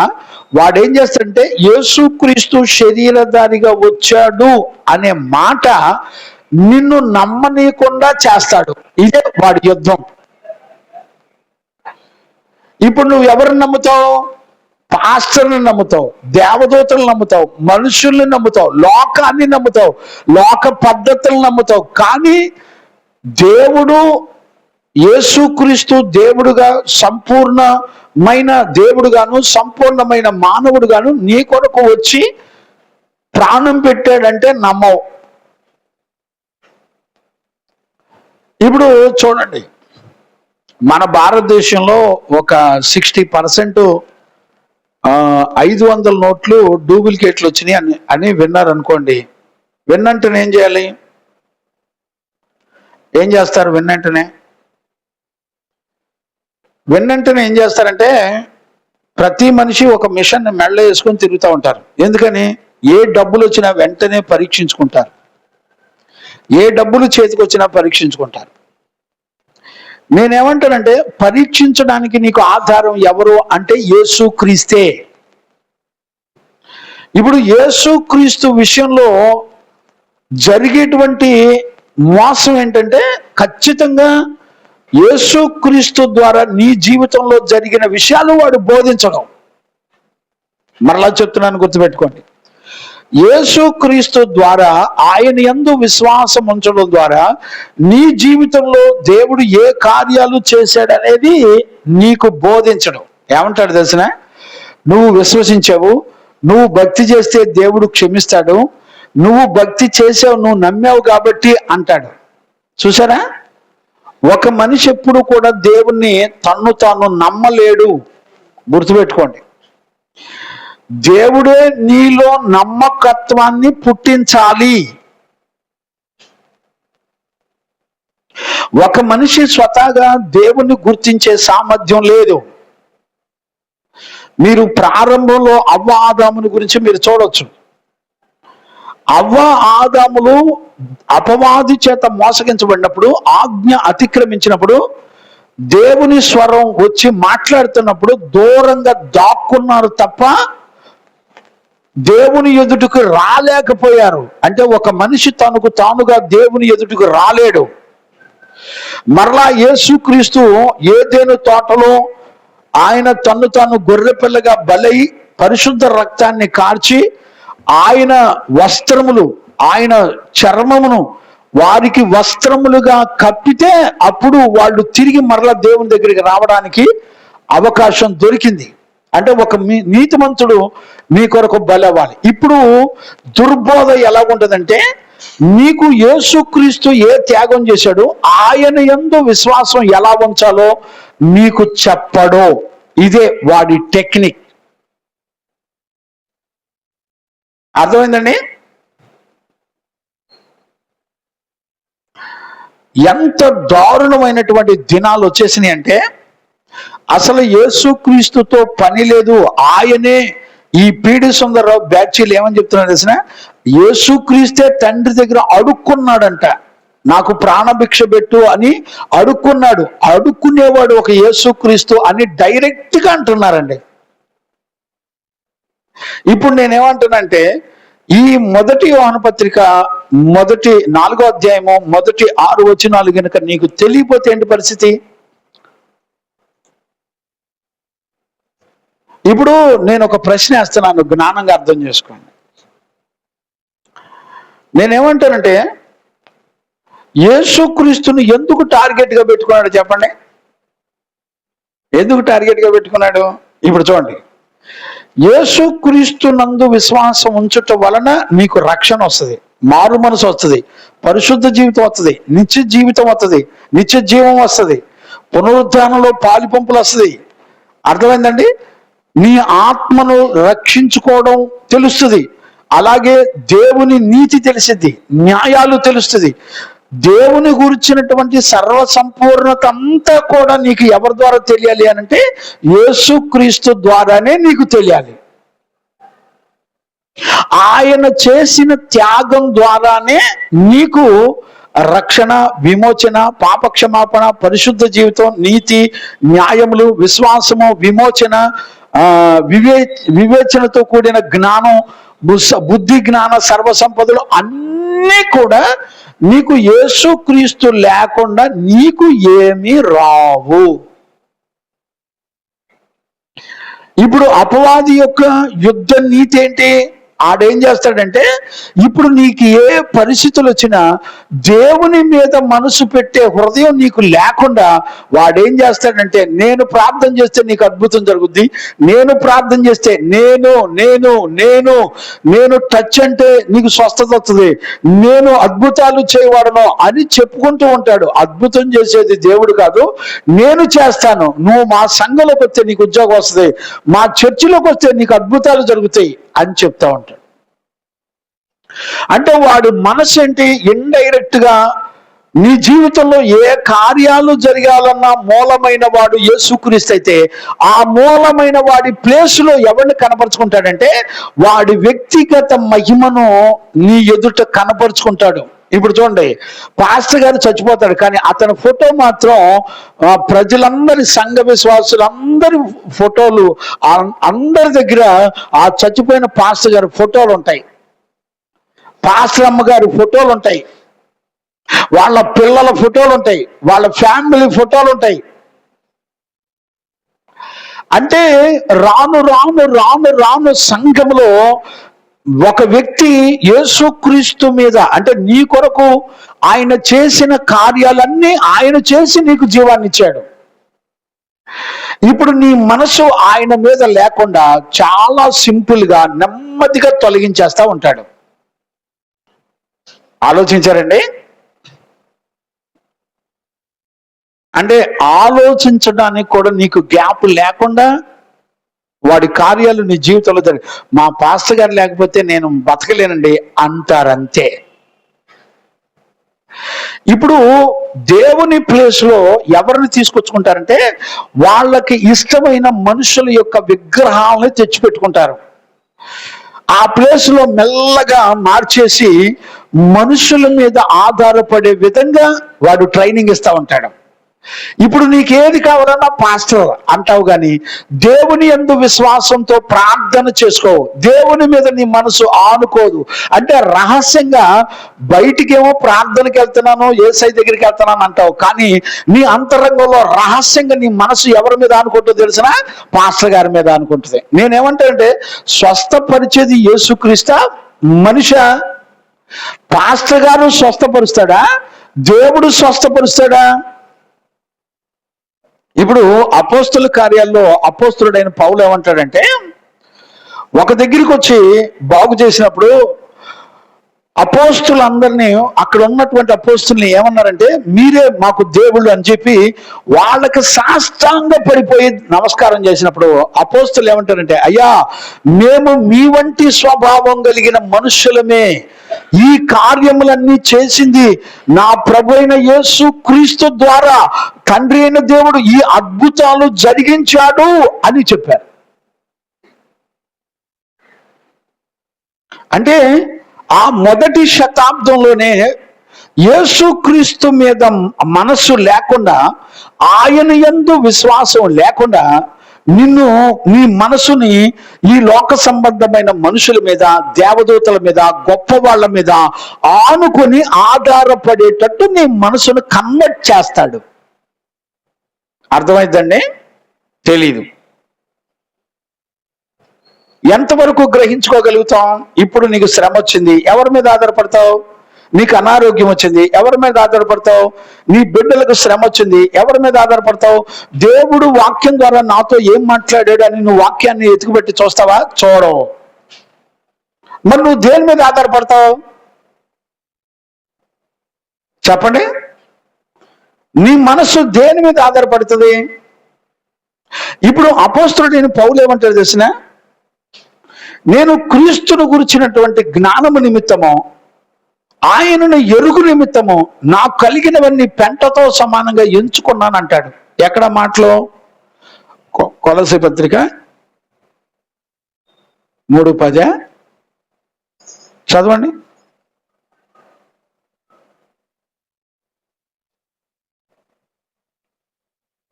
వాడేం చేస్తాడంటే, యేసుక్రీస్తు శరీరధారిగా వచ్చాడు అనే మాట నిన్ను నమ్మనీయకుండా చేస్తాడు. ఇదే వాడి యుద్ధం. ఇప్పుడు నువ్వు ఎవరిని నమ్ముతావు? పాస్టర్ని నమ్ముతావు, దేవదూతలను నమ్ముతావు, మనుషుల్ని నమ్ముతావు, లోకాన్ని నమ్ముతావు, లోక పద్ధతులను నమ్ముతావు. కానీ దేవుడు, యేసుక్రీస్తు దేవుడుగా, సంపూర్ణమైన దేవుడుగాను సంపూర్ణమైన మానవుడుగాను నీ కొరకు వచ్చి ప్రాణం పెట్టాడంటే నమ్మవు. ఇప్పుడు చూడండి, మన భారతదేశంలో ఒక 60% 500 నోట్లు డూప్లికేట్లు వచ్చినాయి అని విన్నారు అనుకోండి. విన్నంటనే ఏం చేయాలి? ఏం చేస్తారు? విన్నంటనే ఏం చేస్తారంటే, ప్రతి మనిషి ఒక మిషన్ మెళ్ళ వేసుకొని తిరుగుతూ ఉంటారు. ఎందుకని? ఏ డబ్బులు వచ్చినా వెంటనే పరీక్షించుకుంటారు, ఏ డబ్బులు చేతికి వచ్చినా పరీక్షించుకుంటారు. నేనేమంటానంటే, పరీక్షించడానికి నీకు ఆధారం ఎవరు అంటే యేసుక్రీస్తే. ఇప్పుడు యేసుక్రీస్తు విషయంలో జరిగేటువంటి మోసం ఏంటంటే, ఖచ్చితంగా యేసుక్రీస్తు ద్వారా నీ జీవితంలో జరిగిన విషయాలు వాడు బోధించడం. మరలా చెప్తున్నాను, గుర్తుపెట్టుకోండి. యేసుక్రీస్తు ద్వారా, ఆయన యందు విశ్వాసం ఉంచడం ద్వారా నీ జీవితంలో దేవుడు ఏ కార్యాలు చేశాడనేది నీకు బోధించడం. ఏమంటాడు తెలిసిన? నువ్వు విశ్వసించావు, నువ్వు భక్తి చేస్తే దేవుడు క్షమిస్తాడు, నువ్వు భక్తి చేసావు, నువ్వు నమ్మావు కాబట్టి అంటాడు. చూసారా? ఒక మనిషి ఎప్పుడు కూడా దేవుణ్ణి తన్ను తాను నమ్మలేడు. గుర్తుపెట్టుకోండి. దేవుడే నీలో నమ్మకత్వాన్ని పుట్టించాలి. ఒక మనిషి స్వతహాగా దేవుణ్ణి గుర్తించే సామర్థ్యం లేదు. మీరు ప్రారంభంలో అవ్వ ఆదాముని గురించి మీరు చూడొచ్చు. అవ్వ ఆదాములు అపవాది చేత మోసగించబడినప్పుడు, ఆజ్ఞ అతిక్రమించినప్పుడు, దేవుని స్వరం వచ్చి మాట్లాడుతున్నప్పుడు దూరంగా దాక్కున్నారు తప్ప దేవుని ఎదుటకు రాలేకపోయారు. అంటే ఒక మనిషి తనకు తానుగా దేవుని ఎదుటకు రాలేడు. మరలా యేసుక్రీస్తు ఏదెను తోటలో ఆయన తన్ను తాను గొర్రెపిల్లగా బలై పరిశుద్ధ రక్తాన్ని కార్చి ఆయన వస్త్రములు, ఆయన చర్మమును వారికి వస్త్రములుగా కప్పితే అప్పుడు వాళ్ళు తిరిగి మరలా దేవుని దగ్గరికి రావడానికి అవకాశం దొరికింది. అంటే ఒక నీతిమంతుడు మీ కొరకు బలవ్వాలి. ఇప్పుడు దుర్బోధ ఎలా ఉంటుందంటే, నీకు యేసుక్రీస్తు ఏ త్యాగం చేశాడు, ఆయన యందు విశ్వాసం ఎలా ఉంచాలో నీకు చెప్పడో. ఇదే వాడి టెక్నిక్. అర్థమైందండి? ఎంత దారుణమైనటువంటి దినాలు వచ్చేసినాయి అంటే అసలు యేసుక్రీస్తుతో పని లేదు. ఆయనే ఈ పీడి సుందరరావు బ్యాచీలు ఏమని చెప్తున్నారు తెలిసిన, యేసుక్రీస్తే తండ్రి దగ్గర అడుక్కున్నాడంట, నాకు ప్రాణభిక్ష పెట్టు అని అడుక్కున్నాడు. అడుక్కునేవాడు ఒక యేసుక్రీస్తు అని డైరెక్ట్ గా అంటున్నారండి. ఇప్పుడు నేనేమంటున్నానంటే ఈ మొదటి యోహాను పత్రిక మొదటి 4వ అధ్యాయము మొదటి 6 వచనాలు గనుక నీకు తెలియపోతే ఏంటి పరిస్థితి? ఇప్పుడు నేను ఒక ప్రశ్న వేస్తున్నాను, జ్ఞానంగా అర్థం చేసుకోండి. నేనేమంటానంటే యేసుక్రీస్తుని ఎందుకు టార్గెట్ గా పెట్టుకున్నాడు చెప్పండి? ఎందుకు టార్గెట్ గా పెట్టుకున్నాడు? ఇప్పుడు చూడండి, యేసుక్రీస్తు నందు విశ్వాసం ఉంచుట వలన నీకు రక్షణ వస్తుంది, మారు మనసు వస్తుంది, పరిశుద్ధ జీవితం వస్తుంది, నిత్య జీవితం వస్తుంది, నిత్య జీవం వస్తుంది, పునరుద్ధానంలో పాలిపంపులు వస్తుంది. అర్థమైందండి? నీ ఆత్మను రక్షించుకోవడం తెలుస్తుంది. అలాగే దేవుని నీతి తెలిసిద్ది, న్యాయాలు తెలుస్తుంది. దేవుని గురించినటువంటి సర్వ సంపూర్ణత అంతా కూడా నీకు ఎవరి ద్వారా తెలియాలి అనంటే యేసుక్రీస్తు ద్వారానే నీకు తెలియాలి. ఆయన చేసిన త్యాగం ద్వారానే నీకు రక్షణ, విమోచన, పాపక్షమాపణ, పరిశుద్ధ జీవితం, నీతి, న్యాయములు, విశ్వాసము, విమోచన, వివేచనతో కూడిన జ్ఞానం, బుద్ధి, జ్ఞాన, సర్వసంపదలు అన్నీ కూడా నీకు యేసుక్రీస్తు లేకుండా నీకు ఏమీ రావు. ఇప్పుడు అపవాది యొక్క యుద్ధ నీతి ఏంటి? ఆడేం చేస్తాడంటే ఇప్పుడు నీకు ఏ పరిస్థితులు వచ్చినా దేవుని మీద మనసు పెట్టే హృదయం నీకు లేకుండా వాడేం చేస్తాడంటే నేను ప్రార్థన చేస్తే నీకు అద్భుతం జరుగుద్ది, నేను ప్రార్థన చేస్తే నేను నేను నేను నేను టచ్ అంటే నీకు స్వస్థత వస్తుంది, నేను అద్భుతాలు చేయవాడను అని చెప్పుకుంటూ ఉంటాడు. అద్భుతం చేసేది దేవుడు కాదు, నేను చేస్తాను, నువ్వు మా సంఘంలోకి వస్తే నీకు ఉద్యోగం వస్తుంది, మా చర్చిలోకి వస్తే నీకు అద్భుతాలు జరుగుతాయి అని చెప్తా ఉంటాడు. అంటే వాడి మనసు ఏంటి? ఇండైరెక్ట్ గా నీ జీవితంలో ఏ కార్యాలు జరగాలన్నా మూలమైన వాడు యేసుక్రీస్తు అయితే ఆ మూలమైన వాడి ప్లేసులో ఎవరిని కనపరుచుకుంటాడంటే వాడి వ్యక్తిగత మహిమను నీ ఎదుట కనపరుచుకుంటాడు. ఇప్పుడు చూడండి, పాస్టర్ గారు చచ్చిపోతాడు కానీ అతని ఫోటో మాత్రం ప్రజలందరి సంఘ విశ్వాసులందరి ఫోటోలు అందరి దగ్గర ఆ చచ్చిపోయిన పాస్టర్ గారి ఫోటోలు ఉంటాయి, పాస్టర్ అమ్మగారి ఫోటోలు ఉంటాయి, వాళ్ళ పిల్లల ఫోటోలు ఉంటాయి, వాళ్ళ ఫ్యామిలీ ఫోటోలు ఉంటాయి. అంటే రాను రాను రాను రాను సంఘంలో ఒక వ్యక్తి యేసుక్రీస్తు మీద అంటే నీ కొరకు ఆయన చేసిన కార్యాలన్నీ ఆయన చేసి నీకు జీవాన్ని ఇచ్చాడు. ఇప్పుడు నీ మనసు ఆయన మీద లేకుండా చాలా సింపుల్ గా నెమ్మదిగా తొలగించేస్తా ఉంటాడు. ఆలోచించారండి? అంటే ఆలోచించడానికి కూడా నీకు గ్యాప్ లేకుండా వాడి కార్యాలు నీ జీవితంలో జరిగి మా పాస్టర్ గారు లేకపోతే నేను బతకలేనండి అంటారంతే. ఇప్పుడు దేవుని ప్లేస్ లో ఎవరిని తీసుకొచ్చుకుంటారంటే వాళ్ళకి ఇష్టమైన మనుషుల యొక్క విగ్రహాలను తెచ్చిపెట్టుకుంటారు. ఆ ప్లేస్ లో మెల్లగా మార్చేసి మనుషుల మీద ఆధారపడే విధంగా వాడు ట్రైనింగ్ ఇస్తా ఉంటాడు. ఇప్పుడు నీకేది కావాలన్నా పాస్టర్ అంటావు కానీ దేవుని యందు విశ్వాసంతో ప్రార్థన చేసుకోవు, దేవుని మీద నీ మనసు ఆనుకోదు. అంటే రహస్యంగా బయటికేమో ప్రార్థనకి వెళ్తున్నాను, యేసయ్య దగ్గరికి వెళ్తున్నాను అంటావు కానీ నీ అంతరంగంలో రహస్యంగా నీ మనసు ఎవరి మీద అనుకుంటుందో తెలిసిన పాస్టర్ గారి మీద అనుకుంటుంది. నేనేమంటానంటే స్వస్థపరిచేది యేసుక్రీస్తు మనిషా? పాస్టర్ గారు స్వస్థపరుస్తాడా? దేవుడు స్వస్థపరుస్తాడా? ఇప్పుడు అపోస్తుల కార్యాల్లో అపోస్తులుడైన పౌలు ఏమంటాడంటే ఒక దగ్గరికి వచ్చి బాగు చేసినప్పుడు అపోస్తులందరినీ అక్కడ ఉన్నటువంటి అపోస్తుల్ని ఏమన్నారంటే మీరే మాకు దేవుళ్ళు అని చెప్పి వాళ్ళకి సాష్టాంగ పడిపోయి నమస్కారం చేసినప్పుడు అపోస్తులు ఏమంటారంటే అయ్యా మేము మీ వంటి స్వభావం కలిగిన మనుషులమే, ఈ కార్యములన్నీ చేసింది నా ప్రభు అయిన యేసు క్రీస్తు ద్వారా తండ్రి అయిన దేవుడు ఈ అద్భుతాలు జరిగించాడు అని చెప్పారు. అంటే ఆ మొదటి శతాబ్దంలోనే యేసుక్రీస్తు మీద మనస్సు లేకుండా, ఆయన యందు విశ్వాసం లేకుండా నిన్ను, నీ మనసుని ఈ లోక సంబంధమైన మనుషుల మీద, దేవదూతల మీద, గొప్ప వాళ్ళ మీద ఆనుకొని ఆధారపడేటట్టు నీ మనసును కన్వర్ట్ చేస్తాడు. అర్థమైందండి? తెలీదు. ఎంతవరకు గ్రహించుకోగలుగుతాం? ఇప్పుడు నీకు శ్రమ వచ్చింది, ఎవరి మీద ఆధారపడతావు? నీకు అనారోగ్యం వచ్చింది, ఎవరి మీద ఆధారపడతావు? నీ బిడ్డలకు శ్రమ వచ్చింది, ఎవరి మీద ఆధారపడతావు? దేవుడు వాక్యం ద్వారా నాతో ఏం మాట్లాడాడు అని నువ్వు వాక్యాన్ని ఎత్తుకుపెట్టి చూస్తావా? చూడవు. మరి నువ్వు దేని మీద ఆధారపడతావు చెప్పండి? నీ మనసు దేని మీద ఆధారపడుతుంది? ఇప్పుడు అపోస్తలుడైన పౌలు ఏమంటారు తెలిసిన? నేను క్రీస్తును గురించినటువంటి జ్ఞానము నిమిత్తము, ఆయనను ఎరుగు నిమిత్తము నాకు కలిగినవన్నీ పెంటతో సమానంగా ఎంచుకున్నాను అంటాడు. ఎక్కడ మాటలో? కొలస్సీ పత్రిక 3:10 చదవండి.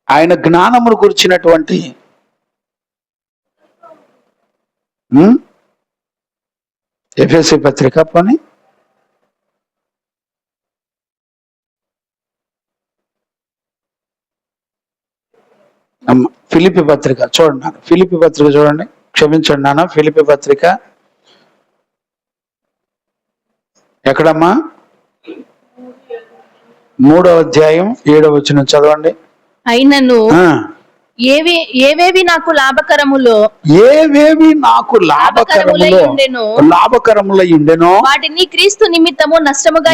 ఆయన జ్ఞానమును గురించినటువంటి ఎఫెసీ పత్రిక పోనీ ఫిలిప్పీ పత్రిక చూడండి నాన్న, ఫిలిప్పీ పత్రిక చూడండి, క్షమించండి నాన్న. ఫిలిప్పీ పత్రిక ఎక్కడమ్మా? 3వ అధ్యాయం 7వ వచనం చదవండి. అయినను ఏవేవి నాకు లాభకరములో, ఏవేవి నాకు లాభకరములై ఉండెనో వాటిని క్రీస్తు నిమిత్తము నష్టముగా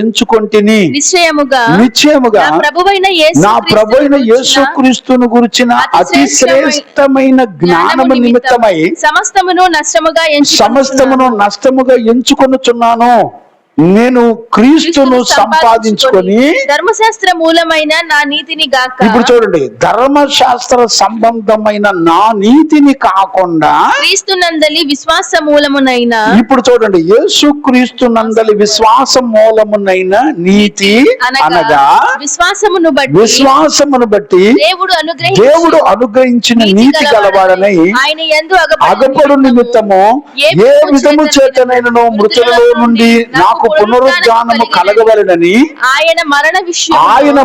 ఎంచుకొంటిని. నిశ్చయముగా నా ప్రభువైన యేసుక్రీస్తును గురించిన అతి శ్రేష్టమైన జ్ఞానము నిమిత్తమై సమస్తమును నష్టముగా ఎంచుకొనుచున్నాను. నేను క్రీస్తును సంపాదించుకొని ధర్మశాస్త్ర మూలమైన నా నీతిని గాక. ఇప్పుడు చూడండి, ధర్మశాస్త్ర సంబంధమైన నా నీతిని కాకుండా క్రీస్తునందలి విశ్వాస మూలమునైన, ఇప్పుడు చూడండి, యేసు క్రీస్తునందలి విశ్వాస మూలమునైన నీతి అనగా విశ్వాసమును బట్టి దేవుడు అనుగ్రహించిన నీతి గలవాడనై ఆయన యందు అగపడు నిమిత్తము ఏ విధము చేతనైనను మృతులలో నుండి నాకు పునరుద్ధానము కలగవలెనని ఆయన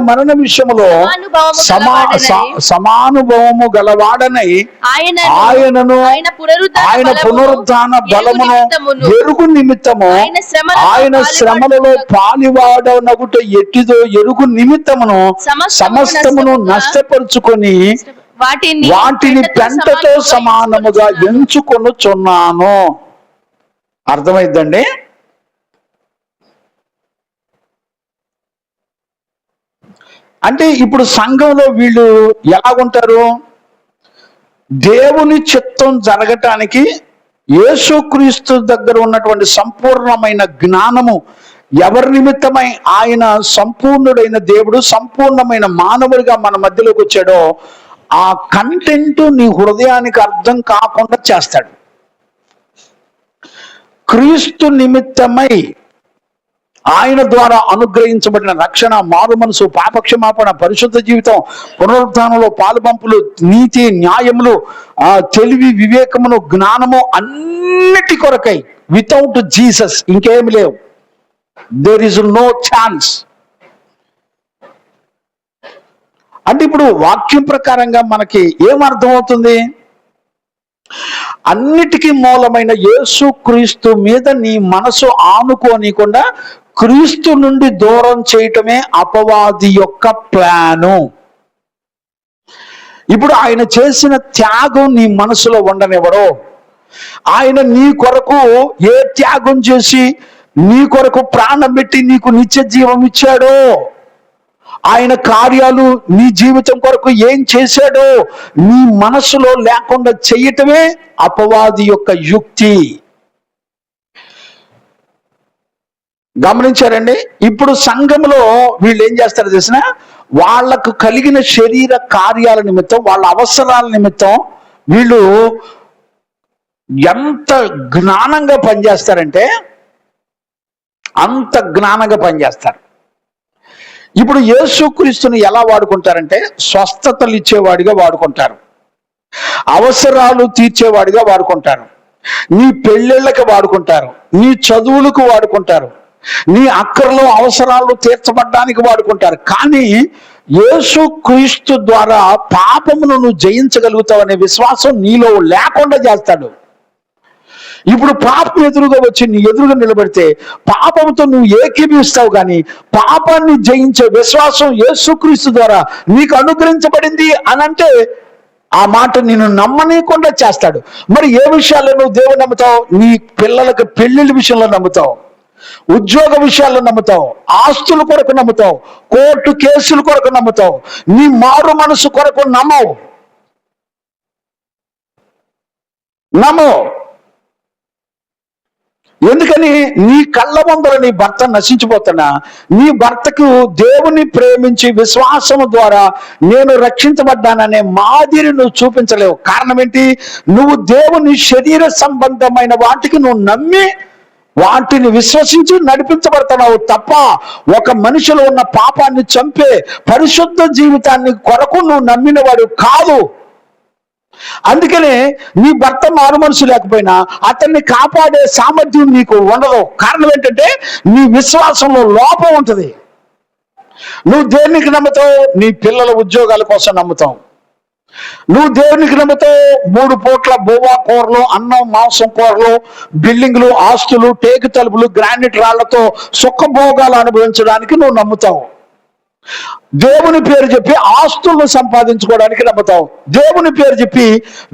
మరణ విషయములో సమానుభవము గలవాడనై ఆయనను ఆయన పునరుద్ధాన బలమును ఎరుగు నిమిత్తము ఆయన శ్రమలలో పాలివాడనగుట ఎట్టిదో ఎరుగు నిమిత్తమును సమస్తమును నష్టపరుచుకొని వాటిని పెంటతో సమానముగా ఎంచుకొనుచున్నాను. అర్థమైందండి? అంటే ఇప్పుడు సంఘంలో వీళ్ళు ఎలాగుంటారు? దేవుని చిత్తం జరగటానికి యేసుక్రీస్తు దగ్గర ఉన్నటువంటి సంపూర్ణమైన జ్ఞానము ఎవరి నిమిత్తమై ఆయన సంపూర్ణుడైన దేవుడు సంపూర్ణమైన మానవుడిగా మన మధ్యలోకి వచ్చాడో ఆ కంటెంట్ నీ హృదయానికి అర్థం కాకుండా చేస్తాడు. క్రీస్తు నిమిత్తమై ఆయన ద్వారా అనుగ్రహించబడిన రక్షణ, మారు మనసు, పాపక్షమాపణ, పరిశుద్ధ జీవితం, పునరుద్ధానంలో పాలుబంపులు, నీతి, న్యాయములు, తెలివి, వివేకమును, జ్ఞానము అన్నిటి కొరకై వితౌట్ జీసస్ ఇంకేమి లేవు. There is no chance. అంటే ఇప్పుడు వాక్యం ప్రకారంగా మనకి ఏమర్థమవుతుంది? అన్నిటికీ మూలమైన యేసు క్రీస్తు మీద నీ మనసు ఆనుకోనికుండా క్రీస్తు నుండి దూరం చేయటమే అపవాది యొక్క ప్లాను. ఇప్పుడు ఆయన చేసిన త్యాగం నీ మనసులో ఉండనివ్వడు. ఆయన నీ కొరకు ఏ త్యాగం చేసి నీ కొరకు ప్రాణం పెట్టి నీకు నిత్య జీవం ఇచ్చాడో, ఆయన కార్యాలు నీ జీవితం కొరకు ఏం చేశాడో నీ మనసులో లేకుండా చేయటమే అపవాది యొక్క యుక్తి. గమనించారండి? ఇప్పుడు సంఘంలో వీళ్ళు ఏం చేస్తారో తెలిసిన, వాళ్లకు కలిగిన శరీర కార్యాల నిమిత్తం, వాళ్ళ అవసరాల నిమిత్తం వీళ్ళు ఎంత జ్ఞానంగా పనిచేస్తారంటే అంత జ్ఞానంగా పనిచేస్తారు. ఇప్పుడు యేసుక్రీస్తుని ఎలా వాడుకుంటారంటే స్వస్థతలు ఇచ్చేవాడిగా వాడుకుంటారు, అవసరాలు తీర్చేవాడిగా వాడుకుంటారు, నీ పెళ్ళిళ్ళకి వాడుకుంటారు, నీ చదువులకు వాడుకుంటారు, నీ అక్కర్లో అవసరాలు తీర్చబడ్డానికి వాడుకుంటారు. కానీ యేసుక్రీస్తు ద్వారా పాపమును నువ్వు జయించగలుగుతావు అనే విశ్వాసం నీలో లేకుండా చేస్తాడు. ఇప్పుడు పాపం ఎదురుగా వచ్చి నీ ఎదురుగా నిలబడితే పాపంతో నువ్వు ఏకీభవిస్తావు, కానీ పాపాన్ని జయించే విశ్వాసం యేసుక్రీస్తు ద్వారా నీకు అనుగ్రహించబడింది అని అంటే ఆ మాట నిన్ను నమ్మనీయకుండా చేస్తాడు. మరి ఏ విషయాల్లో నువ్వు దేవుని నమ్ముతావు? నీ పిల్లలకు పెళ్లిళ్ళ విషయంలో నమ్ముతావు, ఉద్యోగ విషయాల్లో నమ్ముతావు, ఆస్తుల కొరకు నమ్ముతావు, కోర్టు కేసుల కొరకు నమ్ముతావు, నీ మారు మనసు కొరకు నమ్మవు. ఎందుకని? నీ కళ్ళ ముందర నీ భర్త నశించిపోతున్నా నీ భర్తకు దేవుని ప్రేమించి విశ్వాసము ద్వారా నేను రక్షించబడ్డాననే మాదిరి నువ్వు చూపించలేవు. కారణం ఏంటి? నువ్వు దేవుని శరీర సంబంధమైన వాటికి నువ్వు నమ్మి వాటిని విశ్వసించి నడిపించబడుతున్నావు తప్ప ఒక మనిషిలో ఉన్న పాపాన్ని చంపే పరిశుద్ధ జీవితాన్ని కొరకు నువ్వు నమ్మినవాడు కాదు. అందుకనే నీ భర్త మారు మనసు లేకపోయినా అతన్ని కాపాడే సామర్థ్యం నీకు ఉండదు. కారణం ఏంటంటే నీ విశ్వాసంలో లోపం ఉంటుంది. నువ్వు దేనికి నమ్ముతావు? నీ పిల్లల ఉద్యోగాల కోసం నమ్ముతావు. నువ్వు దేవునికి నమ్ముతావు 3 పూట్ల బోవా కూరలు, అన్నం మాంసం కూరలు, బిల్డింగ్లు, ఆస్తులు, టేకు తలుపులు, గ్రానైట్ రాళ్లతో సుఖభోగాలు అనుభవించడానికి నువ్వు నమ్ముతావు. దేవుని పేరు చెప్పి ఆస్తులను సంపాదించుకోవడానికి నమ్ముతావు. దేవుని పేరు చెప్పి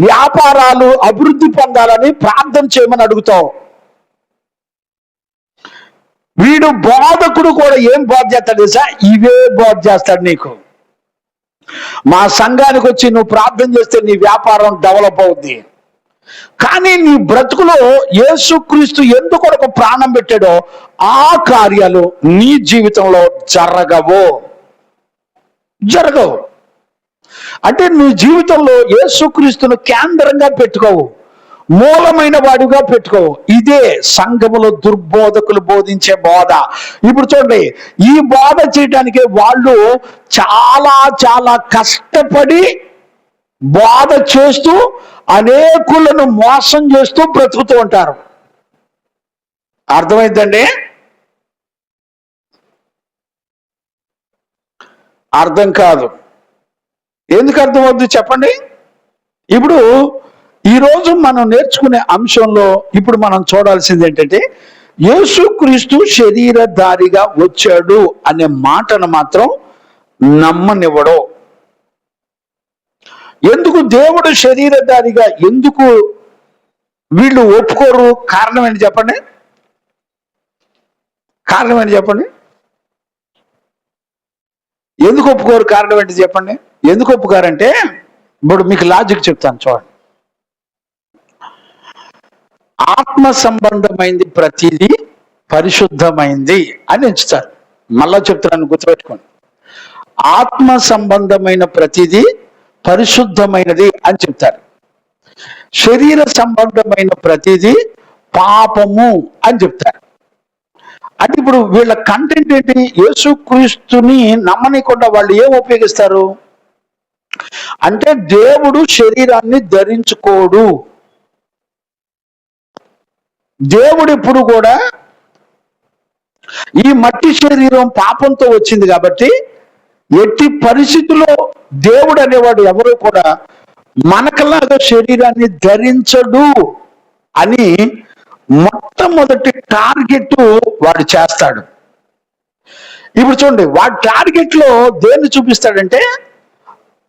వ్యాపారాలు అభివృద్ధి పొందాలని ప్రార్థన చేయమని అడుగుతావు. వీడు బోధకుడు కూడా ఏం బోధ చేస్తాడు తెలుసా? ఇవే బోధ చేస్తాడు నీకు. మా సంఘానికి వచ్చి నువ్వు ప్రార్థన చేస్తే నీ వ్యాపారం డెవలప్ అవుద్ది. కానీ నీ బ్రతుకులో యేసుక్రీస్తు ఎందుకొరకు ప్రాణం పెట్టాడో ఆ కార్యాలు నీ జీవితంలో జరగవు. అంటే నీ జీవితంలో యేసుక్రీస్తును కేంద్రంగా పెట్టుకోవు, మూలమైన వాడిగా పెట్టుకోవు. ఇదే సంఘములో దుర్బోధకులు బోధించే బోధ. ఇప్పుడు చూడండి, ఈ బోధ చేయడానికే వాళ్ళు చాలా చాలా కష్టపడి బోధ చేస్తూ అనేకులను మోసం చేస్తూ బ్రతుకుతూ ఉంటారు. అర్థమైందండి? అర్థం కాదు. ఎందుకు అర్థం అవుద్ది చెప్పండి? ఇప్పుడు ఈరోజు మనం నేర్చుకునే అంశంలో ఇప్పుడు మనం చూడాల్సింది ఏంటంటే యేసుక్రీస్తు శరీరధారిగా వచ్చాడు అనే మాటను మాత్రం నమ్మనివ్వడు. ఎందుకు దేవుడు శరీరధారిగా ఎందుకు వీళ్ళు ఒప్పుకోరు? కారణం ఏంటి చెప్పండి? కారణం ఏంటి చెప్పండి? ఎందుకు ఒప్పుకోరు? కారణం ఏంటి చెప్పండి? ఎందుకు ఒప్పుకోరంటే ఇప్పుడు మీకు లాజిక్ చెప్తాను చూడండి. ఆత్మ సంబంధమైంది ప్రతిదీ పరిశుద్ధమైంది అని ఎంచుతారు. మళ్ళా చెప్తున్నాను, గుర్తుపెట్టుకోండి. ఆత్మ సంబంధమైన ప్రతిదీ పరిశుద్ధమైనది అని చెప్తారు. శరీర సంబంధమైన ప్రతిదీ పాపము అని చెప్తారు. అంటే ఇప్పుడు వీళ్ళ కంటెంట్ ఏంటి? యేసుక్రీస్తుని నమ్మనీయకుండా వాళ్ళు ఏం ఉపయోగిస్తారు అంటే దేవుడు శరీరాన్ని ధరించుకోడు. దేవుడు ఎప్పుడు కూడా ఈ మట్టి శరీరం పాపంతో వచ్చింది కాబట్టి ఎట్టి పరిస్థితుల్లో దేవుడు అనేవాడు ఎవరు కూడా మనకలాగా శరీరాన్ని ధరించడు అని మొట్టమొదటి టార్గెట్ వాడు చేస్తాడు. ఇప్పుడు చూడండి, వాడి టార్గెట్ లో దేన్ని చూపిస్తాడంటే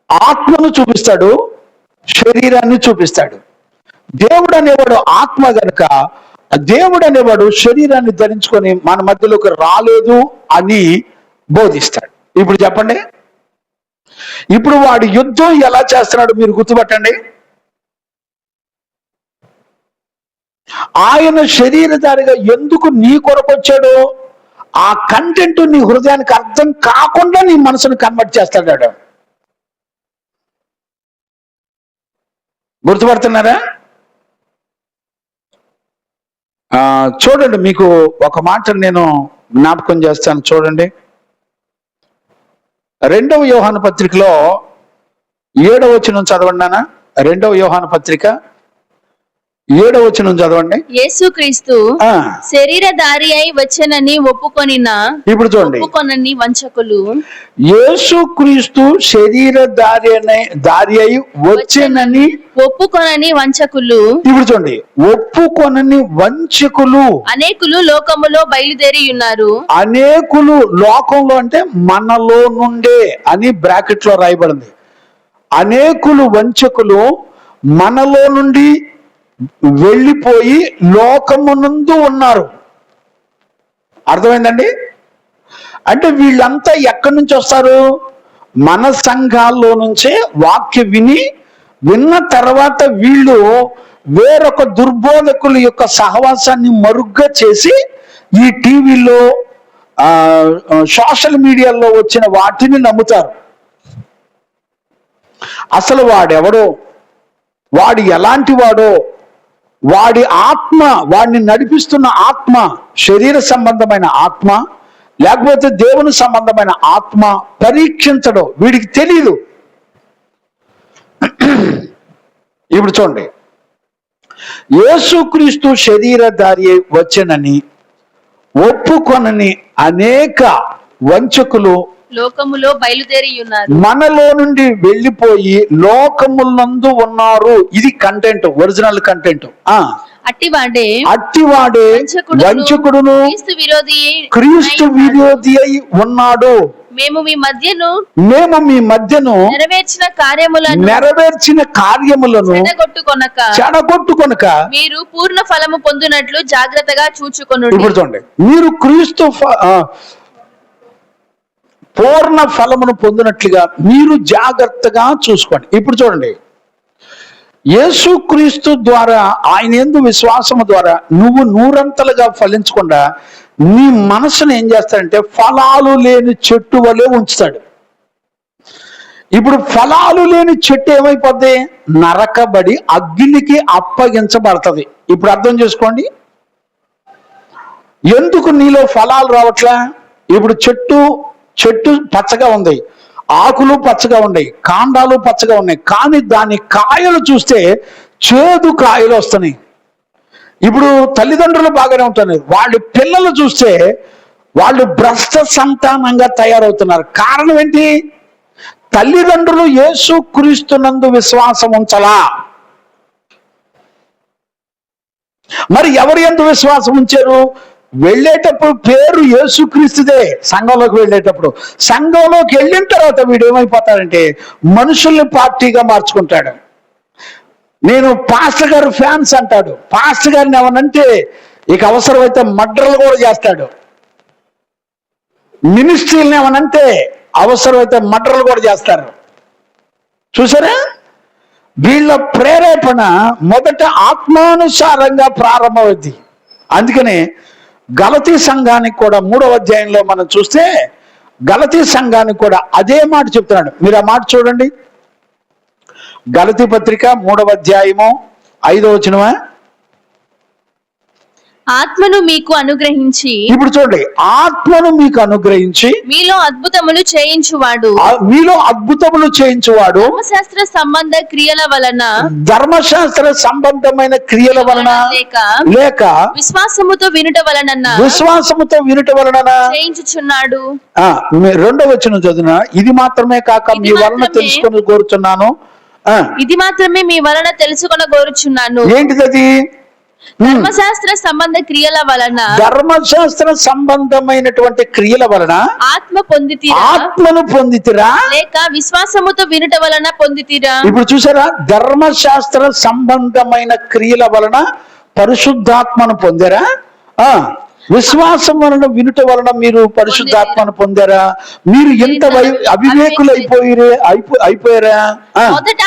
ఆత్మను చూపిస్తాడు, శరీరాన్ని చూపిస్తాడు. దేవుడు అనేవాడు ఆత్మ గనుక దేవుడు అనేవాడు శరీరాన్ని ధరించుకొని మన మధ్యలోకి రాలేదు అని బోధిస్తాడు. ఇప్పుడు చెప్పండి, ఇప్పుడు వాడు యుద్ధం ఎలా చేస్తున్నాడు మీరు గుర్తుపట్టండి. ఆయన శరీరధారిగా ఎందుకు నీ కొరకు వచ్చాడు? ఆ కంటెంట్ నీ హృదయానికి అర్థం కాకుండా నీ మనసును కన్వర్ట్ చేస్తాడు. గుర్తుపడుతున్నారా? చూడండి, మీకు ఒక మాట నేను జ్ఞాపకం చేస్తాను. చూడండి, 2వ యోహాను పత్రికలో 7వ వచనం చదవండి నాన్న. 2వ యోహాను పత్రిక 7వ వచనం చదవండి. యేసుక్రీస్తు శరీరధారి అయి వచ్చెనని ఒప్పుకొనిన ఇప్పుడు చూడండి, ఒప్పుకొనని వంచకులు. యేసుక్రీస్తు దారి అయి వచ్చెనని ఒప్పుకొనని వంచకులు. ఇప్పుడు చూడండి, ఒప్పుకొనని వంచకులు అనేకులు లోకములో బయలుదేరి ఉన్నారు. అనేకులు లోకంలో అంటే మనలో నుండే అని బ్రాకెట్ లో రాయబడింది. అనేకులు వంచకులు మనలో నుండి వెళ్ళిపోయి లోకమునందు ఉన్నారు. అర్థమైందండి? అంటే వీళ్ళంతా ఎక్కడి నుంచి వస్తారు? మన సంఘాల్లో నుంచే వాక్య విన్న తర్వాత వీళ్ళు వేరొక దుర్బోధకుల యొక్క సహవాసాన్ని మరుగ్గా చేసి ఈ టీవీలో సోషల్ మీడియాలో వచ్చిన వాటిని నమ్ముతారు. అసలు వాడెవడో, వాడు ఎలాంటి వాడో, వాడి ఆత్మ, వాడిని నడిపిస్తున్న ఆత్మ శరీర సంబంధమైన ఆత్మ లేకపోతే దేవుని సంబంధమైన ఆత్మ పరీక్షించడం వీడికి తెలీదు. ఇప్పుడు చూడండి, యేసుక్రీస్తు శరీరధారి వచ్చెనని ఒప్పుకొనని అనేక వంచకులు లోకములో బయలుదేరి ఉన్నారు. మనలో నుండి వెళ్ళిపోయి లోకములందు ఉన్నారు. ఇది కంటెంట్, ఒరిజినల్ కంటెంట్. అట్టివాడే వంచకుడును క్రీస్తు విరోధి అయి ఉన్నాడు. మేము మీ మధ్యను నెరవేర్చిన కార్యములను చెడగొట్టుకొనక మీరు పూర్ణ ఫలము పొందినట్లు జాగ్రత్తగా చూచుకొనుడి. ఇప్పుడు చూడండి, మీరు క్రీస్తు పూర్ణ ఫలమును పొందినట్లుగా మీరు జాగ్రత్తగా చూసుకోండి. ఇప్పుడు చూడండి, యేసుక్రీస్తు ద్వారా, ఆయన యందు విశ్వాసము ద్వారా నువ్వు నూరంతలుగా ఫలించకుండా నీ మనసును ఏం చేస్తాడంటే ఫలాలు లేని చెట్టు వలె ఉంచుతాడు. ఇప్పుడు ఫలాలు లేని చెట్టు ఏమైపోద్ది? నరకబడి అగ్నికి అప్పగించబడుతుంది. ఇప్పుడు అర్థం చేసుకోండి, ఎందుకు నీలో ఫలాలు రావట్లే? ఇప్పుడు చెట్టు పచ్చగా ఉంది, ఆకులు పచ్చగా ఉన్నాయి, కాండాలు పచ్చగా ఉన్నాయి, కానీ దాని కాయలు చూస్తే చేదు కాయలు వస్తున్నాయి. ఇప్పుడు తల్లిదండ్రులు బాగానే ఉంటున్నారు, వాళ్ళ పిల్లలు చూస్తే వాళ్ళు భ్రష్ట సంతానంగా తయారవుతున్నారు. కారణం ఏంటి? తల్లిదండ్రులు యేసుక్రీస్తునందు విశ్వాసం ఉంచలా. మరి ఎవరి యందు విశ్వాసం ఉంచారు? వెళ్ళేటప్పుడు పేరు యేసుక్రీస్తుదే. సంఘంలోకి వెళ్ళేటప్పుడు, సంఘంలోకి వెళ్ళిన తర్వాత వీడు ఏమైపోతాడంటే మనుషుల్ని పార్టీగా మార్చుకుంటాడు. నేను పాస్టర్ గారు ఫ్యాన్స్ అంటాడు. పాస్టర్ గారిని ఏమనంటే ఇక అవసరమైతే మర్డర్లు కూడా చేస్తాడు. మినిస్ట్రీని ఏమనంటే అవసరమైతే మర్డర్లు కూడా చేస్తారు. చూసారా? వీళ్ళ ప్రేరేపణ మొదట ఆత్మానుసారంగా ప్రారంభమవుద్ది. అందుకనే గలతీ సంఘానికి కూడా 3వ అధ్యాయంలో మనం చూస్తే గలతీ సంఘానికి కూడా అదే మాట చెప్తున్నాడు. మీరు ఆ మాట చూడండి, గలతీ పత్రిక 3వ అధ్యాయము 5వ వచనమా. ఆత్మను మీకు అనుగ్రహించి, ఇప్పుడు చూడండి, ఆత్మను మీకు అనుగ్రహించి మీలో అద్భుతములు చేయించువాడు ధర్మశాస్త్ర సంబంధమైన క్రియల వలన లేక విశ్వాసముతో వినుట వలన చేయించుచున్నాడు. 2వ వచనం చదివిన, ఇది మాత్రమే కాక మీ వలన తెలుసుకొని కోరుచున్నాను. ఇది మాత్రమే మీ వలన తెలుసుకొని కోరుచున్నాను. ఏంటిది? ధర్మశాస్త్ర సంబంధమైనటువంటి క్రియల వలన ఆత్మను పొందితిరా లేక విశ్వాసముతో వినుట వలన పొందితిరా? ఇప్పుడు చూసారా, ధర్మశాస్త్ర సంబంధమైన క్రియల వలన పరిశుద్ధాత్మను పొందారా? విశ్వాసం వలన వినుట వలన మీరు పరిశుద్ధాత్మను పొందారా? మీరు ఎంత అవివేకులు అయిపోయారా? మొదట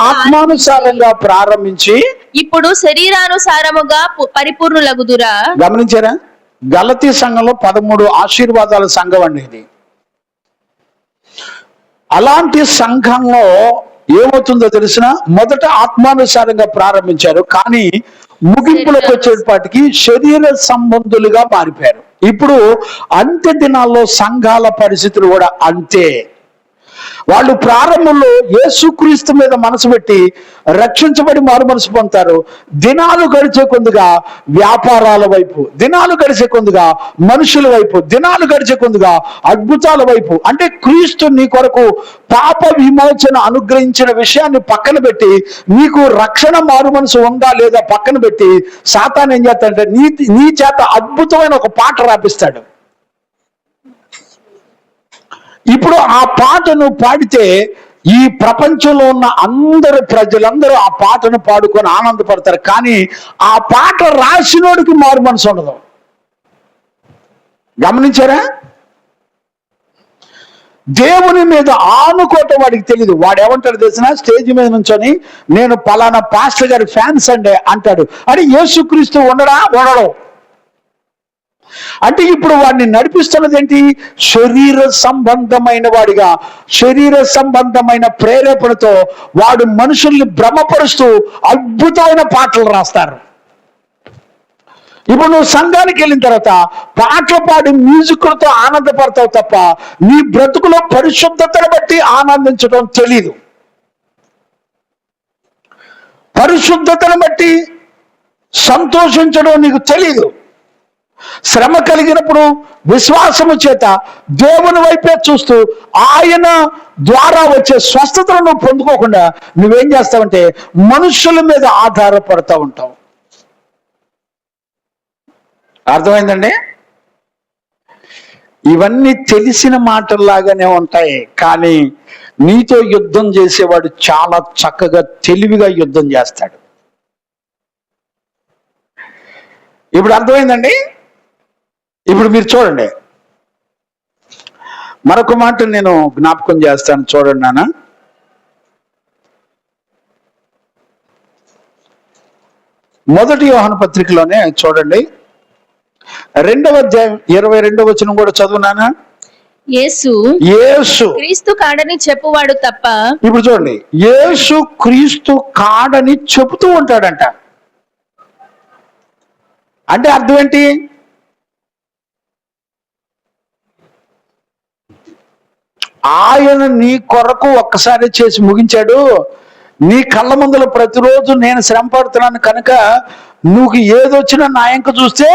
ఆత్మానుసారంగా ప్రారంభించి ఇప్పుడు శరీరానుసారముగా పరిపూర్ణులగుదురా? గమనించారా? గలతీ సంఘంలో 13 ఆశీర్వాదాల సంఘం అండి ఇది. అలాంటి సంఘంలో ఏమవుతుందో తెలిసిన, మొదట ఆత్మానుసారంగా ప్రారంభించారు, కానీ ముగింపులకు వచ్చేపాటికి శరీర సంబంధులుగా మారిపోయారు. ఇప్పుడు అంత్య దినాల్లో సంఘాల పరిస్థితులు కూడా అంతే. వాళ్ళు ప్రారంభంలో యేసుక్రీస్తు మీద మనసు పెట్టి రక్షించబడి మారు మనసు పొందుతారు. దినాలు గడిచే కొద్దిగా వ్యాపారాల వైపు, దినాలు గడిచే కొద్దిగా మనుషుల వైపు, దినాలు గడిచే కొద్దిగా అద్భుతాల వైపు, అంటే క్రీస్తు నీ కొరకు పాప విమోచన అనుగ్రహించిన విషయాన్ని పక్కన పెట్టి, నీకు రక్షణ మారు మనసు ఉందా లేదా పక్కన పెట్టి, సాతాను ఏం చేస్తాడంటే నీ చేత అద్భుతమైన ఒక పాట రాపిస్తాడు. ఇప్పుడు ఆ పాటను పాడితే ఈ ప్రపంచంలో ఉన్న అందరు ప్రజలందరూ ఆ పాటను పాడుకొని ఆనందపడతారు, కానీ ఆ పాట రాసినోడికి మారు మనసు ఉండదు. గమనించారా? దేవుని మీద ఆనుకోవటం వాడికి తెలియదు. వాడు ఏమంటాడు తెలిసిన, స్టేజ్ మీద నుంచొని నేను పలానా పాస్టర్ గారి ఫ్యాన్స్ అంటాడు. అంటే యేసుక్రీస్తు ఉండడం. అంటే ఇప్పుడు వాడిని నడిపిస్తున్నది ఏంటి? శరీర సంబంధమైన వాడిగా, శరీర సంబంధమైన ప్రేరేపణతో వాడు మనుషుల్ని భ్రమపరుస్తూ అద్భుతమైన పాటలు రాస్తారు. ఇప్పుడు నువ్వు సంఘానికి వెళ్ళిన తర్వాత పాటలు పాడి మ్యూజిక్లతో ఆనందపడతావు తప్ప నీ బ్రతుకులో పరిశుద్ధతను బట్టి ఆనందించడం తెలీదు. పరిశుద్ధతను బట్టి సంతోషించడం నీకు తెలీదు. శ్రమ కలిగినప్పుడు విశ్వాసము చేత దేవుని వైపే చూస్తూ ఆయన ద్వారా వచ్చే స్వస్థతను నువ్వు పొందుకోకుండా నువ్వేం చేస్తావంటే మనుషుల మీద ఆధారపడతా ఉంటావు. అర్థమైందండి? ఇవన్నీ తెలిసిన మాటల్లాగానే ఉంటాయి, కానీ నీతో యుద్ధం చేసేవాడు చాలా చక్కగా తెలివిగా యుద్ధం చేస్తాడు. ఇప్పుడు అర్థమైందండి? ఇప్పుడు మీరు చూడండి, మరొక మాట నేను జ్ఞాపకం చేస్తాను. చూడండి నాన్న, మొదటి యోహాను పత్రికలోనే చూడండి, 2వ అధ్యాయం 22వ వచనం కూడా చదువునానా. యేసు క్రీస్తు కాడని చెప్పువాడు తప్ప. ఇప్పుడు చూడండి, యేసు క్రీస్తు కాడని చెబుతూ ఉంటాడంట. అంటే అర్థం ఏంటి? ఆయన నీ కొరకు ఒక్కసారి చేసి ముగించాడు. నీ కళ్ళ ముందర ప్రతిరోజు నేను శ్రమ పడుతున్నాను కనుక నువ్వు ఏదొచ్చినా నా ఇంక చూస్తే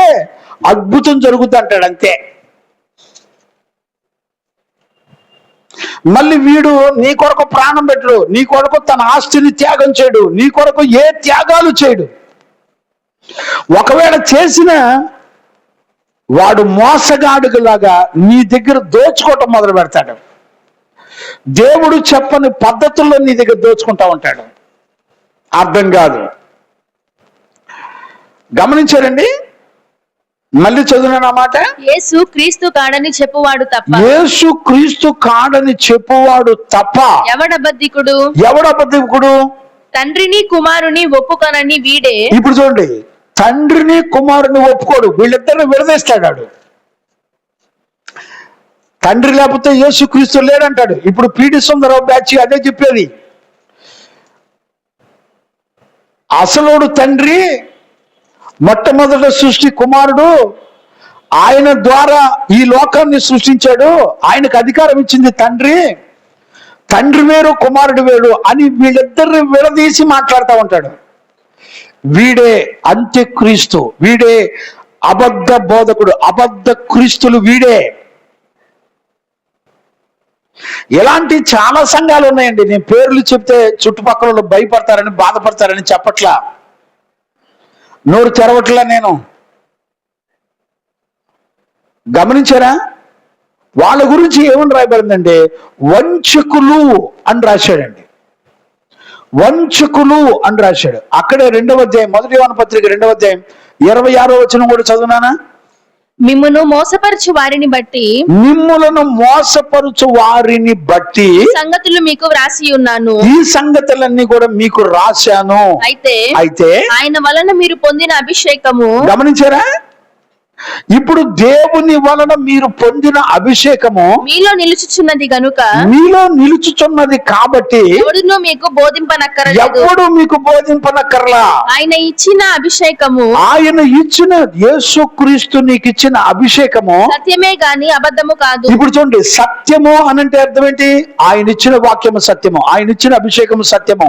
అద్భుతం జరుగుతుంది అంటాడు, అంతే. మళ్ళీ వీడు నీ కొరకు ప్రాణం పెట్టడు, నీ కొరకు తన ఆస్తిని త్యాగం చేయడు, నీ కొరకు ఏ త్యాగాలు చేయడు. ఒకవేళ చేసిన వాడు మోసగాడులాగా నీ దగ్గర దోచుకోవటం మొదలు పెడతాడు. దేవుడు చెప్పని పద్ధతుల్లో నీ దగ్గర దోచుకుంటా ఉంటాడు. అర్థం కాదు. గమనించారండి? మళ్ళీ చదువునా మాట. యేసు క్రీస్తు కాడని చెప్పువాడు తప్ప. యేసు క్రీస్తు కాడని చెప్పువాడు తప్ప ఎవడబద్ధికుడు? తండ్రిని కుమారుని ఒప్పుకొనని వీడే. ఇప్పుడు చూడండి, తండ్రిని కుమారుని ఒప్పుకోడు, వీళ్ళిద్దరిని విడదీస్తాడు. తండ్రి లేకపోతే యేసు క్రీస్తు లేడంటాడు. ఇప్పుడు పీడి సుందరరావు బ్యాచ్ అదే చెప్పేది. అసలోడు తండ్రి, మొట్టమొదటి సృష్టి కుమారుడు, ఆయన ద్వారా ఈ లోకాన్ని సృష్టించాడు, ఆయనకు అధికారం ఇచ్చింది తండ్రి. తండ్రి వేరు కుమారుడు వేరు అని వీళ్ళిద్దరిని విడదీసి మాట్లాడుతూ ఉంటాడు. వీడే అంత్యక్రీస్తు, వీడే అబద్ధ బోధకుడు, అబద్ధ క్రీస్తులు వీడే. ఇలాంటి చాలా సంఘాలు ఉన్నాయండి. నేను పేర్లు చెప్తే చుట్టుపక్కల భయపడతారని బాధపడతారని చెప్పట్లా, నోరు తెరవట్లా నేను. గమనించారా? వాళ్ళ గురించి ఏమని రాయబడిందంటే వంచకులు అని రాశాడండి. వంచకులు అని రాశాడు. అక్కడే 2వ అధ్యాయం, మొదటి యోహాను పత్రిక 2వ అధ్యాయం 26వ వచనం కూడా చదువునానా. మిమ్మును మోసపరచు వారిని బట్టి, మిమ్ములను మోసపరచు వారిని బట్టి సంగతులు మీకు వ్రాసి ఉన్నాను. ఈ సంగతులన్నీ కూడా మీకు రాశాను. అయితే ఆయన వలన మీరు పొందిన అభిషేకము. గమనించారా? ఇప్పుడు దేవుని వలన మీరు పొందిన అభిషేకము మీలో నిలుచుచున్నది గనుక మీలో నిలుచుచున్నది కాబట్టి ఎవడును మీకు బోధింపనక్కరలేదు. ఎప్పుడు మీకు బోధింపనక్కర్లా. ఆయన ఇచ్చిన అభిషేకము ఆయన ఇచ్చిన యేసుక్రీస్తు నీకు ఇచ్చిన అభిషేకము సత్యమే గాని అబద్ధము కాదు. ఇప్పుడు చూడండి, సత్యము అనంటే అర్థం ఏంటి? ఆయన ఇచ్చిన వాక్యము సత్యము, ఆయన ఇచ్చిన అభిషేకము సత్యము,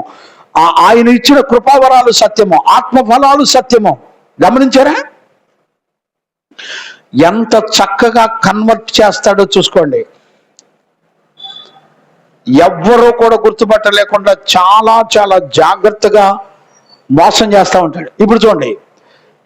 ఆయన ఇచ్చిన కృపావరాలు సత్యము, ఆత్మఫలాలు సత్యము. గమనించారా? ఎంత చక్కగా కన్వర్ట్ చేస్తాడో చూసుకోండి. ఎవ్వరూ కూడా గుర్తుపట్టలేకుండా చాలా చాలా జాగ్రత్తగా మోసం చేస్తూ ఉంటాడు. ఇప్పుడు చూడండి,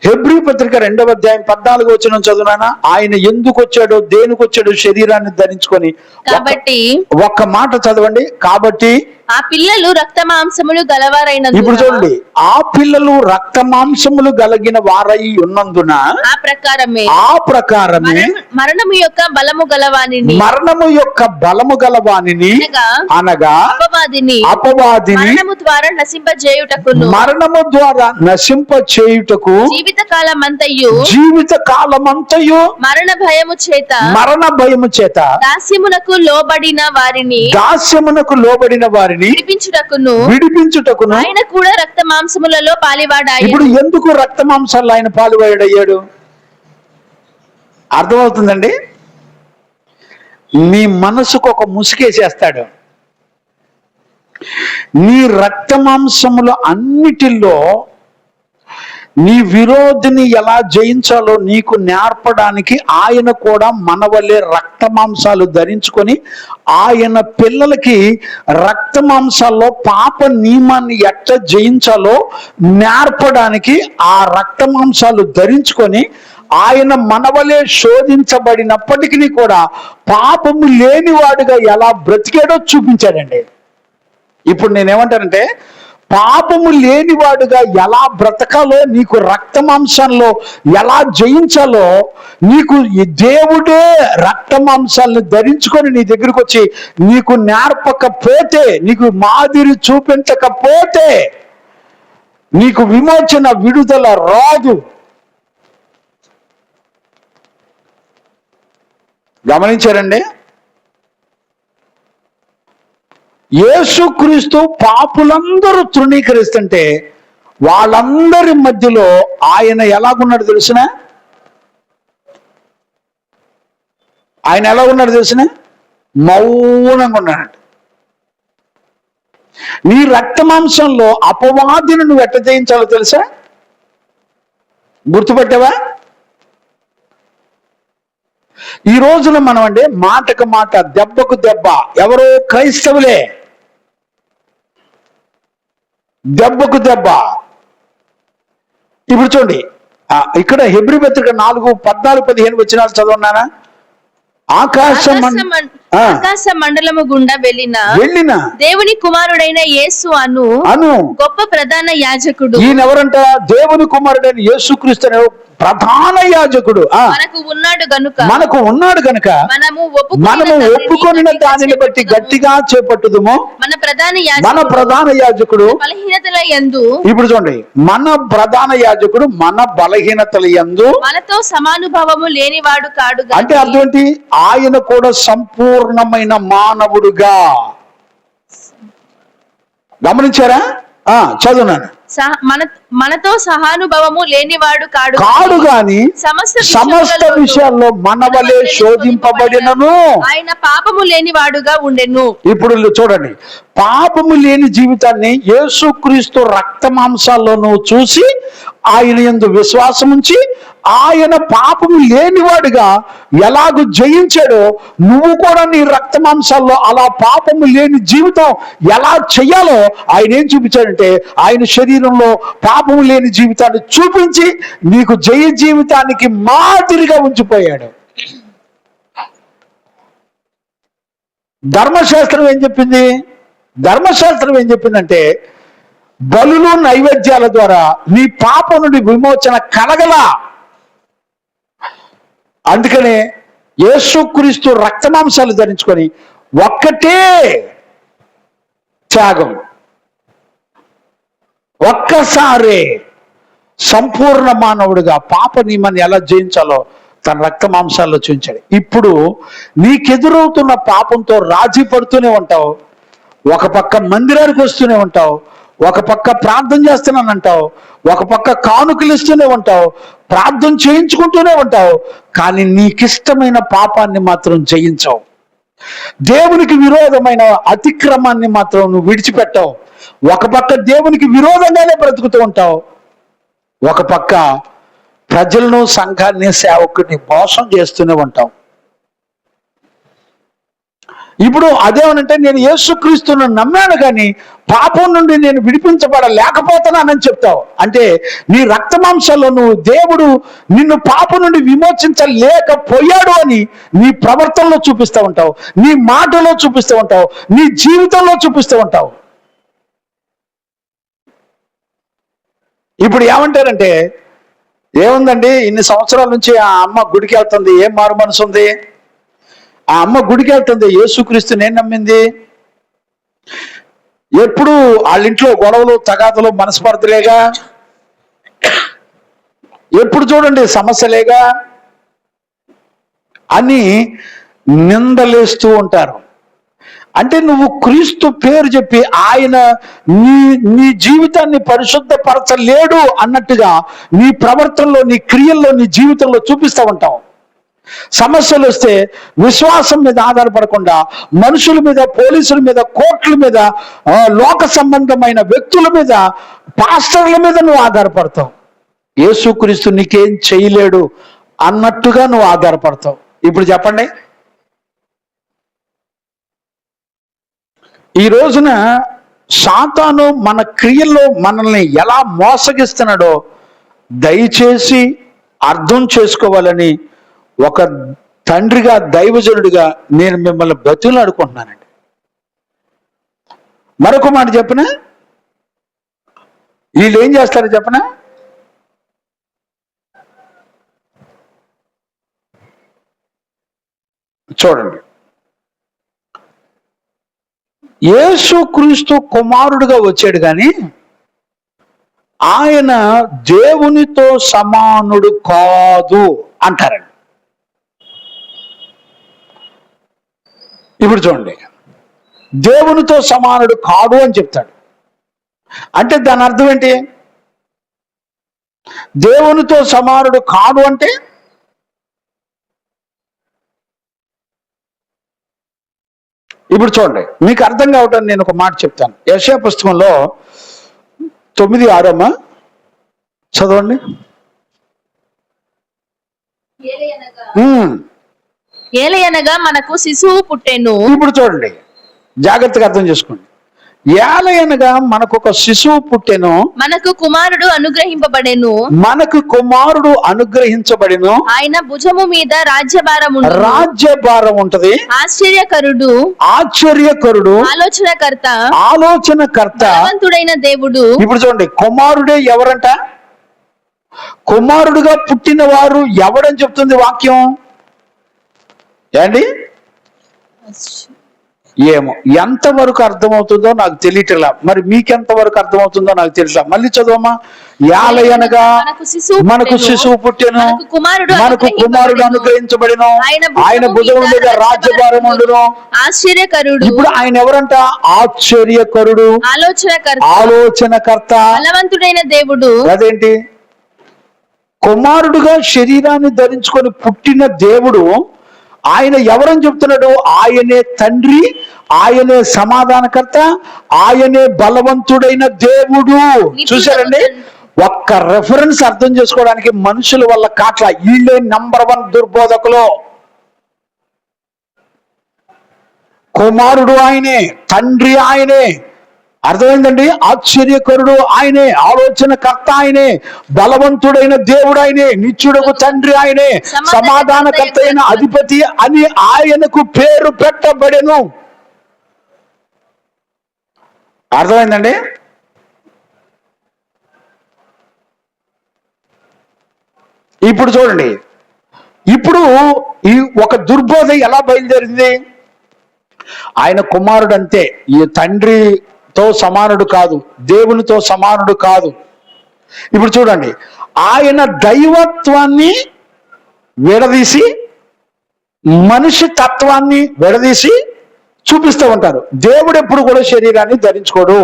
హెబ్రీ పత్రిక 2వ అధ్యాయం 14వ వచనం చదువునానా? ఆయన ఎందుకు వచ్చాడో, దేనికి వచ్చాడో శరీరాన్ని ధరించుకొని. కాబట్టి ఒక్క మాట చదవండి. కాబట్టి ఆ పిల్లలు రక్త మాంసములు గలవారైన ఇప్పుడు చూడండి, ఆ పిల్లలు రక్త మాంసములు కలిగిన వారై ఉన్నందున ఆ ప్రకారమే మరణము యొక్క బలము గలవానిని మరణము యొక్క బలము గలవానిని అనగా అపవాదిని మరణము ద్వారా నశింప చేయుటకు జీవిత కాలమంతయు మరణ భయము చేత దాస్యమునకు లోబడిన వారిని విడిపించుటకును ఆయన కూడా రక్త మాంసములలో పాలివాడాయను. ఇప్పుడు ఎందుకు రక్త మాంసాల్లో ఆయన పాలువాడయ్యాడు? అర్థమవుతుందండి? నీ మనసుకు ఒక ముసుగేసేస్తాడు. నీ రక్త మాంసములు అన్నిటిలో నీ విరోధిని ఎలా జయించాలో నీకు నేర్పడానికి ఆయన కూడా మన వల్లే రక్త మాంసాలు ధరించుకొని ఆయన పిల్లలకి రక్త మాంసాల్లో పాప నియమాన్ని ఎట్ట జయించాలో నేర్పడానికి ఆ రక్త మాంసాలు ధరించుకొని ఆయన మనవలే శోధించబడినప్పటికీ కూడా పాపము లేనివాడుగా ఎలా బ్రతికాడో చూపించాడండి. ఇప్పుడు నేనేమంటానంటే, పాపము లేనివాడుగా ఎలా బ్రతకాలో, నీకు రక్త మాంసంలో ఎలా జయించాలో నీకు దేవుడే రక్త మాంసాలను ధరించుకొని నీ దగ్గరికి వచ్చి నీకు నేర్పకపోతే, నీకు మాదిరి చూపించకపోతే నీకు విమోచన విడుదల రాదు. గమనించారండి? యేసుక్రీస్తు పాపులందరూ తృణీకరిస్తుంటే వాళ్ళందరి మధ్యలో ఆయన ఎలాగున్నాడు తెలిసిన? ఆయన ఎలా ఉన్నాడు తెలిసిన? మౌనంగా ఉన్నాడు. నీ రక్త మాంసంలో అపవాదిని నువ్వు ఎట్ట జయించాలో తెలుసా? గుర్తుపట్టావా? ఈ రోజున మనం అంటే మాటకు మాట, దెబ్బకు దెబ్బ, ఎవరో క్రైస్తవులే దెబ్బకు దెబ్బ. ఇప్పుడు చూడండి, ఇక్కడ హెబ్రీ పత్రిక 4:14-15 వచనాలు చదవన్నానా? ఆకాశ మండలము గుండా వెళ్ళిన దేవుని కుమారుడైన యేసు అను గొప్ప ప్రధాన యాజకుడు. ఈయన ఎవరంట? దేవుని కుమారుడైన యేసుక్రీస్తు అనే ప్రధాన యాజకుడు మనకు ఉన్నాడు గనుక మనము ఒప్పుకొనిన దానిని బట్టి గట్టిగా చేపట్టుదుము. మన ప్రధాన యాజకుడు బలహీనతల యందు, ఇప్పుడు చూడండి, మన ప్రధాన యాజకుడు మన బలహీనతల యందు మనతో సమానుభావము లేనివాడు కాడు. అంటే అర్థం ఏంటి? ఆయన కూడా సంపూర్ణమైన మానవుడుగా. గమనించారా? చదువునాను. మనతో సహానుభవము లేనివాడు కాడు గాని సమస్త విషయాల్లో మనవలే శోధింపబడినను ఆయన పాపము లేనివాడుగా ఉండెను. ఇప్పుడు చూడండి, పాపము లేని జీవితాన్ని యేసుక్రీస్తు రక్త మాంసాల్లో నువ్వు చూసి ఆయన యందు విశ్వాసం ఉంచి ఆయన పాపము లేనివాడుగా ఎలాగూ జయించాడో నువ్వు కూడా నీ రక్త మాంసాల్లో అలా పాపము లేని జీవితం ఎలా చెయ్యాలో ఆయన ఏం చూపించాడంటే, ఆయన శరీరంలో పాపము లేని జీవితాన్ని చూపించి నీకు జయ జీవితానికి మాదిరిగా ఉంచిపోయాడు. ధర్మశాస్త్రం ఏం చెప్పింది? ధర్మశాస్త్రం ఏం చెప్పిందంటే, బలులు నైవేద్యాల ద్వారా నీ పాపం నుండి విమోచన కలగలా. అందుకనే యేసుక్రీస్తు రక్త మాంసాలు ధరించుకొని ఒక్కటే త్యాగం, ఒక్కసారే సంపూర్ణ మానవుడిగా పాప నియమాన్ని ఎలా జయించాలో తన రక్త మాంసాల్లో చూపించాడు. ఇప్పుడు నీకెదురవుతున్న పాపంతో రాజీ పడుతూనే ఉంటావు, ఒక పక్క మందిరానికి వస్తూనే ఉంటావు, ఒక పక్క ప్రార్థన చేస్తున్నానంటావు, ఒక పక్క కానుకలు ఇస్తూనే ఉంటావు, ప్రార్థన చేయించుకుంటూనే ఉంటావు, కానీ నీకిష్టమైన పాపాన్ని మాత్రం జయించవు. దేవునికి విరోధమైన అతిక్రమాన్ని మాత్రం నువ్వు విడిచిపెట్టావు. ఒక పక్క దేవునికి విరోధంగానే బ్రతుకుతూ ఉంటావు, ఒక పక్క ప్రజలను, సంఘాన్ని, సేవకుని మోసం చేస్తూనే ఉంటావు. ఇప్పుడు అదేమనంటే నేను యేసుక్రీస్తును నమ్మాను కానీ పాపం నుండి నేను విడిపించబడలేకపోతున్నానని చెప్తావు. అంటే నీ రక్త మాంసాల్లో నువ్వు దేవుడు నిన్ను పాపం నుండి విమోచించలేకపోయాడు అని నీ ప్రవర్తనలో చూపిస్తూ ఉంటావు, నీ మాటలో చూపిస్తూ ఉంటావు, నీ జీవితంలో చూపిస్తూ ఉంటావు. ఇప్పుడు ఏమంటారంటే, ఏముందండి ఇన్ని సంవత్సరాల నుంచి ఆ అమ్మ గుడికి వెళ్తుంది, ఏం మారు మనసు ఉంది? ఆ అమ్మ గుడికి వెళ్తుంది, యేసుక్రీస్తు నేను నమ్మింది. ఎప్పుడు వాళ్ళ ఇంట్లో గొడవలు, తగాదలు, మనస్పర్ధలేగా, ఎప్పుడు చూడండి సమస్యలేగా అని నిందలేస్తూ ఉంటారు. అంటే నువ్వు క్రీస్తు పేరు చెప్పి ఆయన నీ జీవితాన్ని పరిశుద్ధపరచలేడు అన్నట్టుగా నీ ప్రవర్తనలో, నీ క్రియల్లో, నీ జీవితంలో చూపిస్తూ ఉంటావు. సమస్యలు వస్తే విశ్వాసం మీద ఆధారపడకుండా మనుషుల మీద, పోలీసుల మీద, కోర్టుల మీద, లోక సంబంధమైన వ్యక్తుల మీద, పాస్టర్ల మీద నువ్వు ఆధారపడతావు. యేసుక్రీస్తు నీకేం చేయలేడు అన్నట్టుగా నువ్వు ఆధారపడతావు. ఇప్పుడు చెప్పండి, ఈ రోజున సాతాను మన క్రియల్లో మనల్ని ఎలా మోసగిస్తున్నాడో దయచేసి అర్థం చేసుకోవాలని ఒక తండ్రిగా, దైవజనుడిగా నేను మిమ్మల్ని బతులాడుకుంటున్నానండి. మరొక మాట చెప్పనా, వీళ్ళు ఏం చేస్తారో చెప్పనా, చూడండి. యేసుక్రీస్తు కుమారుడుగా వచ్చాడు కానీ ఆయన దేవునితో సమానుడు కాదు అంటారండి. ఇప్పుడు చూడండి, దేవునితో సమానుడు కాడు అని చెప్తాడు. అంటే దాని అర్థం ఏంటి? దేవునితో సమానుడు కాడు అంటే ఇప్పుడు చూడండి, మీకు అర్థం కావటానికి నేను ఒక మాట చెప్తాను. యెషయా పుస్తకంలో 9:6 చదవండి. ఏలయనగా మనకు శిశువు పుట్టెను. ఇప్పుడు చూడండి, జాగ్రత్తగా అర్థం చేసుకోండి. ఏలయనగా మనకు ఒక శిశువు పుట్టెను, మనకు కుమారుడు అనుగ్రహింపబడెను, మనకు కుమారుడు అనుగ్రహించబడెను, ఆయన భుజము మీద రాజ్యభారం ఉండును. రాజ్యభారం ఉంటది. ఆశ్చర్యకరుడు, ఆశ్చర్యకరుడు, ఆలోచనకర్త, ఆలోచనకర్త, బలవంతుడైన దేవుడు. ఇప్పుడు చూడండి, కుమారుడే ఎవరంట? కుమారుడుగా పుట్టిన వారు ఎవడని చెప్తుంది వాక్యం ఏండి? ఏమో ఎంతవరకు అర్థమవుతుందో నాకు తెలియట్లా, మరి మీకెంతవరకు అర్థమవుతుందో నాకు తెలియట్లా. మళ్ళీ చదవమ్మా. యాలయనగా మనకు శిశువు పుట్టెను, మనకు కుమారుడు అనుగ్రహించబడిను, ఆయన భుజం మీద రాజ్యభారం ఉండును. ఆశ్చర్యకరుడు. ఇప్పుడు ఆయన ఎవరంట? ఆశ్చర్యకరుడు, ఆలోచనకర్త, బలవంతుడైన దేవుడు. అదేంటి? కుమారుడుగా శరీరాన్ని ధరించుకొని పుట్టిన దేవుడు ఆయన ఎవరని చెప్తున్నాడు? ఆయనే తండ్రి, ఆయనే సమాధానకర్త, ఆయనే బలవంతుడైన దేవుడు. చూసారండి, ఒక్క రెఫరెన్స్ అర్థం చేసుకోవడానికి మనుషుల వల్ల కాట్ల, వీళ్ళే నంబర్ 1 దుర్బోధకులు. కుమారుడు ఆయనే, తండ్రి ఆయనే, అర్థమైందండి? ఆశ్చర్యకరుడు ఆయనే, ఆలోచనకర్త ఆయనే, బలవంతుడైన దేవుడు ఆయనే, నిత్యుడకు తండ్రి ఆయనే, సమాధానకర్త అయిన అధిపతి అని ఆయనకు పేరు పెట్టబడెను. అర్థమైందండి? ఇప్పుడు చూడండి, ఇప్పుడు ఈ ఒక దుర్బోధ ఎలా బయలుదేరింది? ఆయన కుమారుడు అంతే, ఈ తండ్రితో సమానుడు కాదు, దేవునితో సమానుడు కాదు. ఇప్పుడు చూడండి, ఆయన దైవత్వాన్ని విడదీసి మనిషి తత్వాన్ని విడదీసి చూపిస్తూ ఉంటారు. దేవుడు ఎప్పుడు కూడా శరీరాన్ని ధరించుకోడు.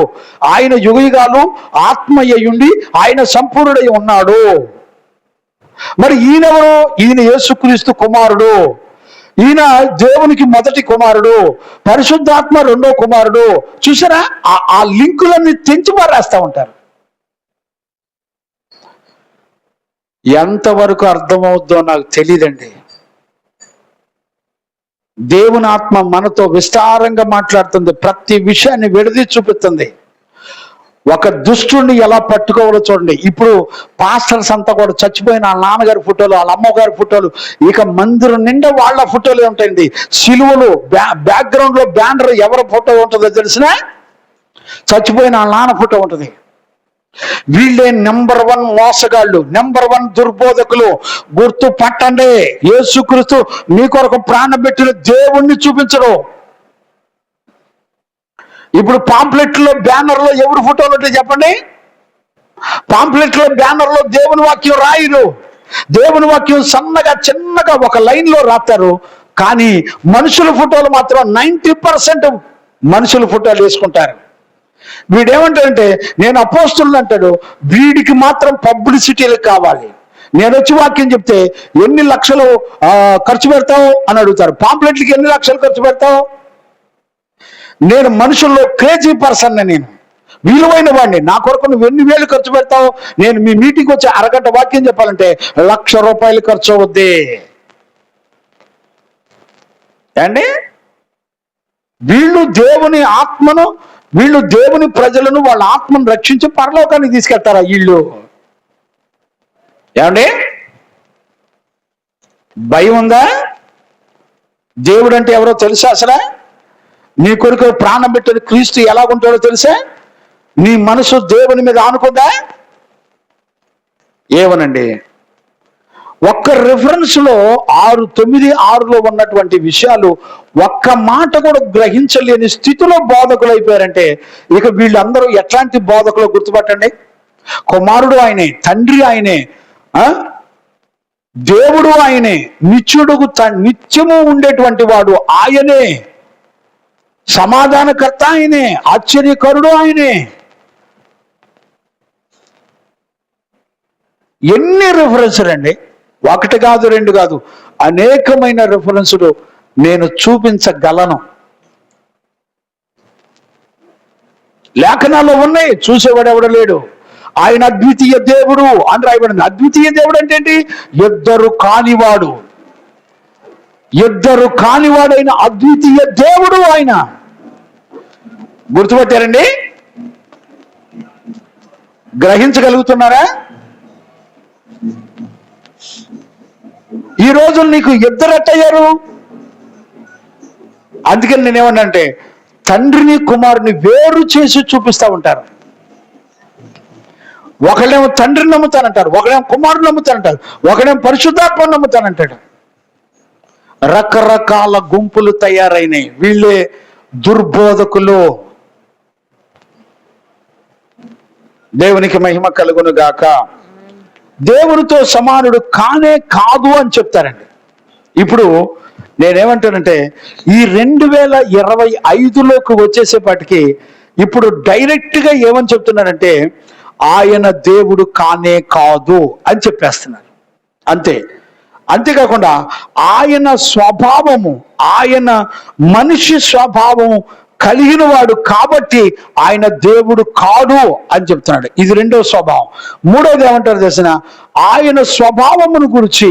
ఆయన యుగయుగాలు ఆత్మయ్యుండి ఆయన సంపూర్ణుడై ఉన్నాడు. మరి ఈయనెవరు? ఈయన యేసుక్రీస్తు కుమారుడు. ఈయన దేవునికి మొదటి కుమారుడు, పరిశుద్ధాత్మ రెండో కుమారుడు. చూసారా, ఆ లింకులన్నీ తెంచి రాస్తా ఉంటారు. ఎంతవరకు అర్థమవుద్దో నాకు తెలియదండి. దేవుని ఆత్మ మనతో విస్తారంగా మాట్లాడుతుంది, ప్రతి విషయాన్ని విడదీసి చూపిస్తుంది. ఒక దుష్టుడిని ఎలా పట్టుకోవాలో చూడండి. ఇప్పుడు పాస్టర్స్ అంతా కూడా చచ్చిపోయిన వాళ్ళ నాన్నగారి ఫోటోలు, వాళ్ళ అమ్మగారి ఫోటోలు, ఇక మందిరం నిండా వాళ్ళ ఫోటోలు ఉంటాయండి. సిలువలు, బ్యాక్గ్రౌండ్ లో బ్యానర్ ఎవరి ఫోటో ఉంటుందో తెలిసిన చచ్చిపోయిన వాళ్ళ నాన్న ఫోటో ఉంటుంది. వీళ్ళే నెంబర్ 1 మోసగాళ్ళు, నెంబర్ 1 దుర్బోధకులు. గుర్తు పట్టండి, యేసుక్రీస్తు మీ కొరకు ప్రాణం పెట్టిన దేవుణ్ణి చూపించరు. ఇప్పుడు పాంప్లెట్లో బ్యానర్లో ఎవరి ఫోటోలు ఉంటాయి చెప్పండి? పాంప్లెట్లో బ్యానర్లో దేవుని వాక్యం రాయరు. దేవుని వాక్యం సన్నగా చిన్నగా ఒక లైన్లో రాస్తారు. కానీ మనుషుల ఫోటోలు మాత్రం 90% మనుషుల ఫోటోలు వేసుకుంటారు. వీడేమంటాడంటే నేను అపోస్తులు అంటాడు, వీడికి మాత్రం పబ్లిసిటీలు కావాలి. నేను వచ్చి వాక్యం చెప్తే ఎన్ని లక్షలు ఖర్చు పెడతావు అని అడుగుతారు. పాంప్లెట్లకి ఎన్ని లక్షలు ఖర్చు పెడతావు? నేను మనుషుల్లో క్రేజీ పర్సన్, నేను విలువైన వాడిని. నా కొరకు నువ్వు ఎన్ని వేలు ఖర్చు పెడతావు? నేను మీ మీటింగ్ వచ్చి అరగంట వాక్యం చెప్పాలంటే ₹1,00,000 ఖర్చు అవుద్ది అండి. వీళ్ళు దేవుని ఆత్మను, వీళ్ళు దేవుని ప్రజలను, వాళ్ళ ఆత్మను రక్షించి పరలోకానికి తీసుకెళ్తారా వీళ్ళు? ఏమండి, భయం ఉందా? దేవుడు అంటే ఎవరో తెలుసా? అసలు నీ కొరకు ప్రాణం పెట్టిన క్రీస్తు ఎలాగుంటాడో తెలుసా? నీ మనసు దేవుని మీద ఆనుకుందా? ఏమనండి, ఒక్క రిఫరెన్స్ లో 6:9-6లో ఉన్నటువంటి విషయాలు ఒక్క మాట కూడా గ్రహించలేని స్థితిలో బోధకులు అయిపోయారంటే ఇక వీళ్ళందరూ ఎట్లాంటి బోధకులు గుర్తుపట్టండి. కుమారుడు ఆయనే, తండ్రి ఆయనే, దేవుడు ఆయనే, నిత్యము ఉండేటువంటి వాడు ఆయనే, సమాధానకర్త ఆయనే, ఆశ్చర్యకరుడు ఆయనే. ఎన్ని రిఫరెన్సులు అండి! 1 కాదు 2 కాదు, అనేకమైన రిఫరెన్సులు నేను చూపించగలను. లేఖనాల్లో ఉన్నాయి, చూసేవాడు ఎవడ లేడు. ఆయన అద్వితీయ దేవుడు అని రాయబడింది. అద్వితీయ దేవుడు అంటే ఏంటి? ఇద్దరు కానివాడైన అద్వితీయ దేవుడు ఆయన. గుర్తుపట్టారండి? గ్రహించగలుగుతున్నారా? ఈ రోజు నీకు ఇద్దరు ఎట్టయ్యారు? అందుకని నేనేమన్నంటే తండ్రిని కుమారుని వేరు చేసి చూపిస్తా ఉంటారు. ఒకళ్ళేమో తండ్రిని నమ్ముతానంటారు, ఒకడేమో కుమారుని నమ్ముతానంటారు, ఒకడేమో పరిశుద్ధాత్మను నమ్ముతానంటాడు. రకరకాల గుంపులు తయారైనాయి. వీళ్ళే దుర్బోధకులు. దేవునికి మహిమ కలుగును గాక. దేవునితో సమానుడు కానే కాదు అని చెప్తారండి. ఇప్పుడు నేనేమంటానంటే ఈ 2025లోకి వచ్చేసేపాటికి ఇప్పుడు డైరెక్ట్గా ఏమని చెప్తున్నారంటే ఆయన దేవుడు కానే కాదు అని చెప్పేస్తున్నారు. అంతేకాకుండా ఆయన స్వభావము, ఆయన మనిషి స్వభావము కలిగిన వాడు కాబట్టి ఆయన దేవుడు కాదు అని చెప్తున్నాడు. ఇది 2వ స్వభావం. 3వది ఏమంటారు తెలిసిన? ఆయన స్వభావమును గురించి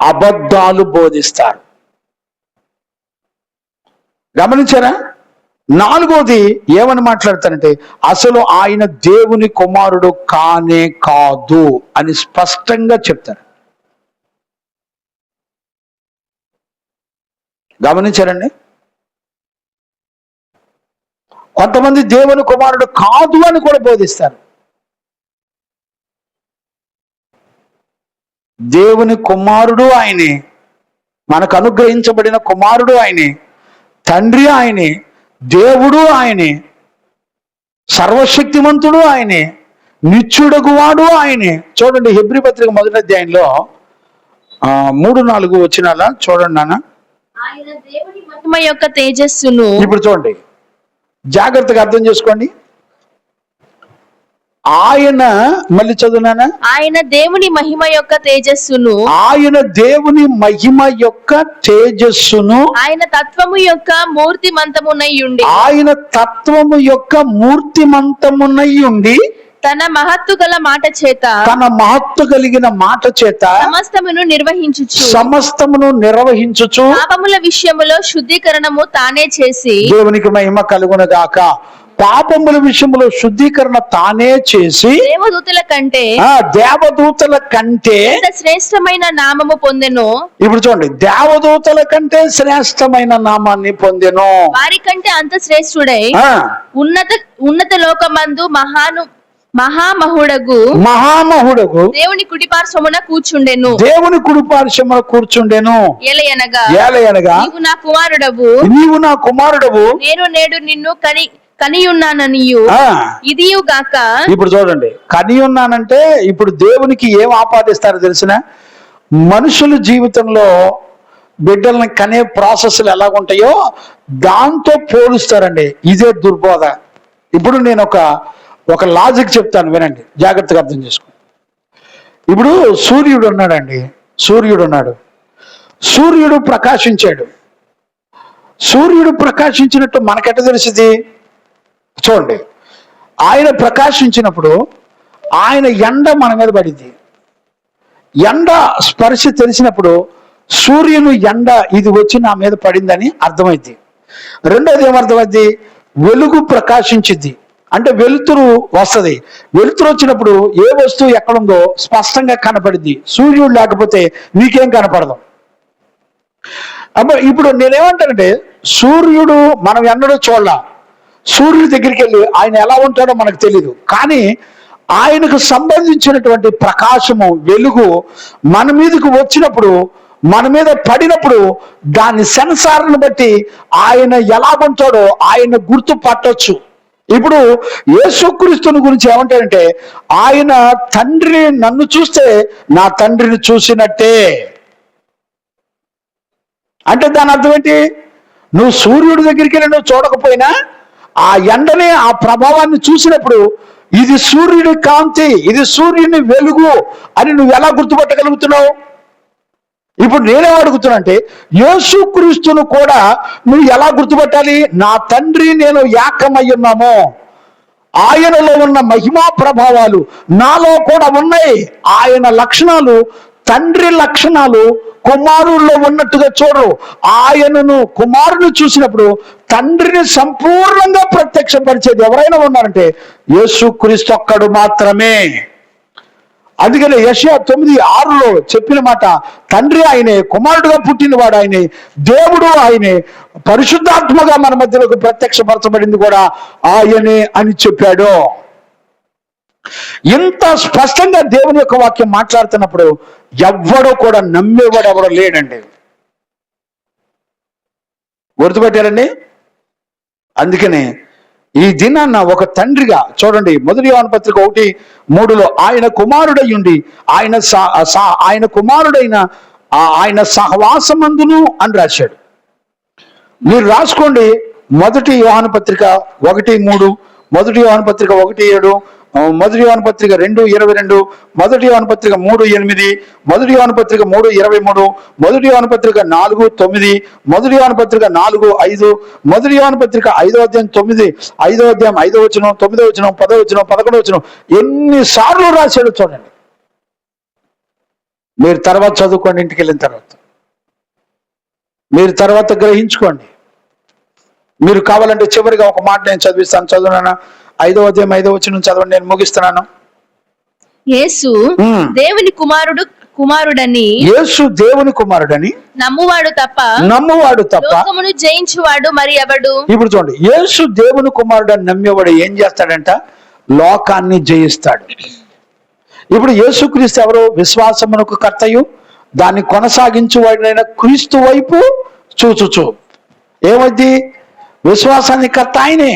అబద్ధాలు బోధిస్తారు. గమనించారా? 4వది ఏమని మాట్లాడతారంటే అసలు ఆయన దేవుని కుమారుడు కానే కాదు అని స్పష్టంగా చెప్తారు. గమనించారండి? కొంతమంది దేవుని కుమారుడు కాదు అని కూడా బోధిస్తారు. దేవుని కుమారుడు ఆయనే, మనకు అనుగ్రహించబడిన కుమారుడు ఆయనే, తండ్రి ఆయనే, దేవుడు ఆయనే, సర్వశక్తిమంతుడు ఆయనే, నిత్యుడగువాడు ఆయనే. చూడండి హెబ్రీ పత్రిక 1వ అధ్యాయంలో 3-4 వచనాల చూడండి నాన్న. ఆయన దేవుని మహిమ యొక్క తేజస్సును. ఇప్పుడు చూడండి, జాగ్రత్తగా అర్థం చేసుకోండి. ఆయన, మళ్ళీ చదువునానా, ఆయన దేవుని మహిమ యొక్క తేజస్సును. ఆయన దేవుని మహిమ యొక్క తేజస్సును. ఆయన తత్వము యొక్క మూర్తిమంతమునయ్యుండి. ఆయన తత్వము యొక్క మూర్తిమంతమునై ఉండి తన మహత్తు గల మాట చేత, తన మహత్తు కలిగిన మాట చేత సమస్తమును నిర్వహించుచు పాపముల విషయములో శుద్ధీకరణము తానే చేసి. దేవునికి మహిమ కలుగునగాక. పాపముల విషయంలో శుద్ధీకరణ తానే చేసి దేవదూతల కంటే ఎంత శ్రేష్టమైన నామము పొందెను. ఇప్పుడు చూడండి, దేవదూతల కంటే శ్రేష్టమైన నామాన్ని పొందెను. వారి కంటే అంత శ్రేష్ఠుడై ఉన్నత లోకమందు మహామహుడగు దేవుని కుడిపార్శ్వమున కూర్చుండెను. దేవుని కుడిపార్శ్వమున కూర్చుండెను. ఏలయనగా నీవు నా కుమారుడవు నేను నేడు నిన్ను కనియున్నాననియు ఇదియు గాక. ఇప్పుడు చూడండి, కనియున్నానంటే ఇప్పుడు దేవునికి ఏం ఆపాదిస్తారో తెలిసిన, మనుషుల జీవితంలో బిడ్డల్ని కనే ప్రాసెస్లు ఎలాగుంటాయో దాంతో పోలుస్తారండి. ఇదే దుర్బోధ. ఇప్పుడు నేను ఒక లాజిక్ చెప్తాను, వినండి, జాగ్రత్తగా అర్థం చేసుకోండి. ఇప్పుడు సూర్యుడు ఉన్నాడండి, సూర్యుడు ప్రకాశించాడు. సూర్యుడు ప్రకాశించినట్టు మనకెట్ట తెలిసింది? చూడండి, ఆయన ప్రకాశించినప్పుడు ఆయన ఎండ మన మీద పడింది. ఎండ స్పర్శ తెలిసినప్పుడు సూర్యుని ఎండ ఇది వచ్చి నా మీద పడిందని అర్థమైంది. రెండోది ఏమర్థమైంది? వెలుగు ప్రకాశించింది అంటే వెలుతురు వస్తుంది. వెలుతురు వచ్చినప్పుడు ఏ వస్తువు ఎక్కడుందో స్పష్టంగా కనపడింది. సూర్యుడు లేకపోతే నీకేం కనపడదు. అప్పుడు ఇప్పుడు నేనేమంటానంటే, సూర్యుడు మనం ఎన్నడూ చూడాల. సూర్యుడి దగ్గరికి వెళ్ళి ఆయన ఎలా ఉంటాడో మనకు తెలియదు, కానీ ఆయనకు సంబంధించినటువంటి ప్రకాశము, వెలుగు మన మీదకు వచ్చినప్పుడు, మన మీద పడినప్పుడు దాని సెన్సార్ను బట్టి ఆయన ఎలా ఉంటాడో ఆయన గుర్తుపట్టొచ్చు. ఇప్పుడు యేసుక్రీస్తుని గురించి ఏమంటాడంటే, ఆయన తండ్రి నన్ను చూస్తే నా తండ్రిని చూసినట్టే. అంటే దాని అర్థం ఏంటి? నువ్వు సూర్యుడి దగ్గరికి వెళ్ళి నువ్వు చూడకపోయినా ఆ ఎండనే, ఆ ప్రభావాన్ని చూసినప్పుడు ఇది సూర్యుడి కాంతి, ఇది సూర్యుని వెలుగు అని నువ్వు ఎలా గుర్తుపట్టగలుగుతున్నావు? ఇప్పుడు నేనేం అడుగుతున్నా అంటే, యేసుక్రీస్తును కూడా నువ్వు ఎలా గుర్తుపట్టాలి? నా తండ్రి నేను ఏకమై ఉన్నాము, ఆయనలో ఉన్న మహిమా ప్రభావాలు నాలో కూడా ఉన్నాయి. ఆయన లక్షణాలు, తండ్రి లక్షణాలు కుమారుల్లో ఉన్నట్టుగా చూడరు. ఆయనను, కుమారుని చూసినప్పుడు తండ్రిని సంపూర్ణంగా ప్రత్యక్షపరిచేది ఎవరైనా ఉన్నారంటే యేసుక్రీస్తు ఒక్కడు మాత్రమే. అందుకని యెషయా 9:6 చెప్పిన మాట, తండ్రి ఆయనే, కుమారుడుగా పుట్టినవాడు ఆయనే, దేవుడు ఆయనే, పరిశుద్ధాత్మగా మన మధ్యలోకి ప్రత్యక్షపరచబడింది కూడా ఆయనే అని చెప్పాడు. ఇంత స్పష్టంగా దేవుని యొక్క వాక్యం మాట్లాడుతున్నప్పుడు ఎవ్వడో కూడా నమ్మేవాడు ఎవడో లేడండి. గుర్తుపెట్టారండి? అందుకనే ఈ దినాన్న ఒక తండ్రిగా చూడండి, 1 యోహాను పత్రిక 1:3 ఆయన కుమారుడయ్యుండి ఆయన కుమారుడైన ఆయన సహవాసమందును అని రాశాడు. మీరు రాసుకోండి. 1 యోహాను పత్రిక 1:3, 1 యోహాను పత్రిక 1:7, 1 యోహాను పత్రిక 2:22, 1 యోహాను పత్రిక 3:8, 1 యోహాను పత్రిక 3:23, 1 యోహాను పత్రిక 4:9, 1 యోహాను పత్రిక 4:5, 1 యోహాను పత్రిక 5వ అధ్యాయం 9, 5వ అధ్యాయం 5వ వచనం, 9వ వచనం, 10వ వచనం, 11వ వచనం ఎన్నిసార్లు రాశాడు చూడండి. మీరు తర్వాత చదువుకోండి, ఇంటికి వెళ్ళిన తర్వాత మీరు తర్వాత గ్రహించుకోండి. మీరు కావాలంటే చివరిగా ఒక మాట నేను చదివిస్తాను, చదువునా? 5వ అధ్యాయం 5వ వచనం చదవండి, నేను ముగిస్తున్నాను. యేసు దేవుని కుమారుడని నమ్మువాడు తప్ప లోకమును జయించువాడు మరి ఎవడు? ఇప్పుడు చూడండి, యేసు దేవుని కుమారుడని నమ్మేవాడు ఏం చేస్తాడంట? లోకాన్ని జయిస్తాడు. ఇప్పుడు యేసుక్రీస్తు ఎవరు? విశ్వాసమునకు కర్తయు దాన్ని కొనసాగించువాడైన క్రీస్తు వైపు చూచుచు. ఏమైంది? విశ్వాసానికి కర్త ఆయనే.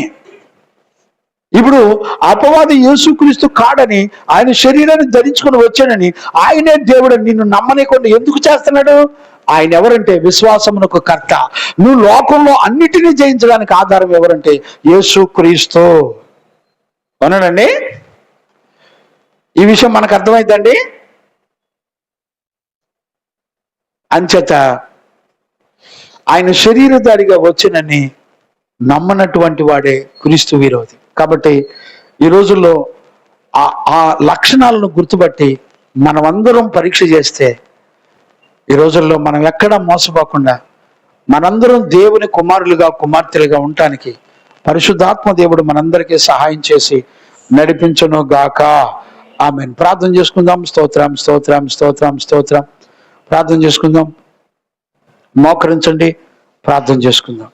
ఇప్పుడు అపవాది యేసుక్రీస్తు కాడని, ఆయన శరీరాన్ని ధరించుకొని వచ్చాడని, ఆయనే దేవుడని నిన్ను నమ్మనీయకుండా ఎందుకు చేస్తున్నాడు? ఆయన ఎవరంటే విశ్వాసమునకు కర్త. నువ్వు లోకంలో అన్నిటినీ జయించడానికి ఆధారం ఎవరంటే యేసుక్రీస్తు. అవునండి, ఈ విషయం మనకు అర్థమైందండి. అంచేత ఆయన శరీరధారిగా వచ్చినని నమ్మనటువంటి వాడే క్రీస్తు విరోధి. కాబట్టి ఈ రోజుల్లో ఆ లక్షణాలను గుర్తుపట్టి మనమందరం పరీక్ష చేస్తే ఈ రోజుల్లో మనం ఎక్కడా మోసపోకుండా మనందరం దేవుని కుమారులుగా కుమార్తెలుగా ఉండటానికి పరిశుద్ధాత్మ దేవుడు మనందరికీ సహాయం చేసి నడిపించును గాక. ఆమేన్. ప్రార్థన చేసుకుందాం. స్తోత్రం స్తోత్రం స్తోత్రం స్తోత్రం. ప్రార్థన చేసుకుందాం. మోకరించండి, ప్రార్థన చేసుకుందాం.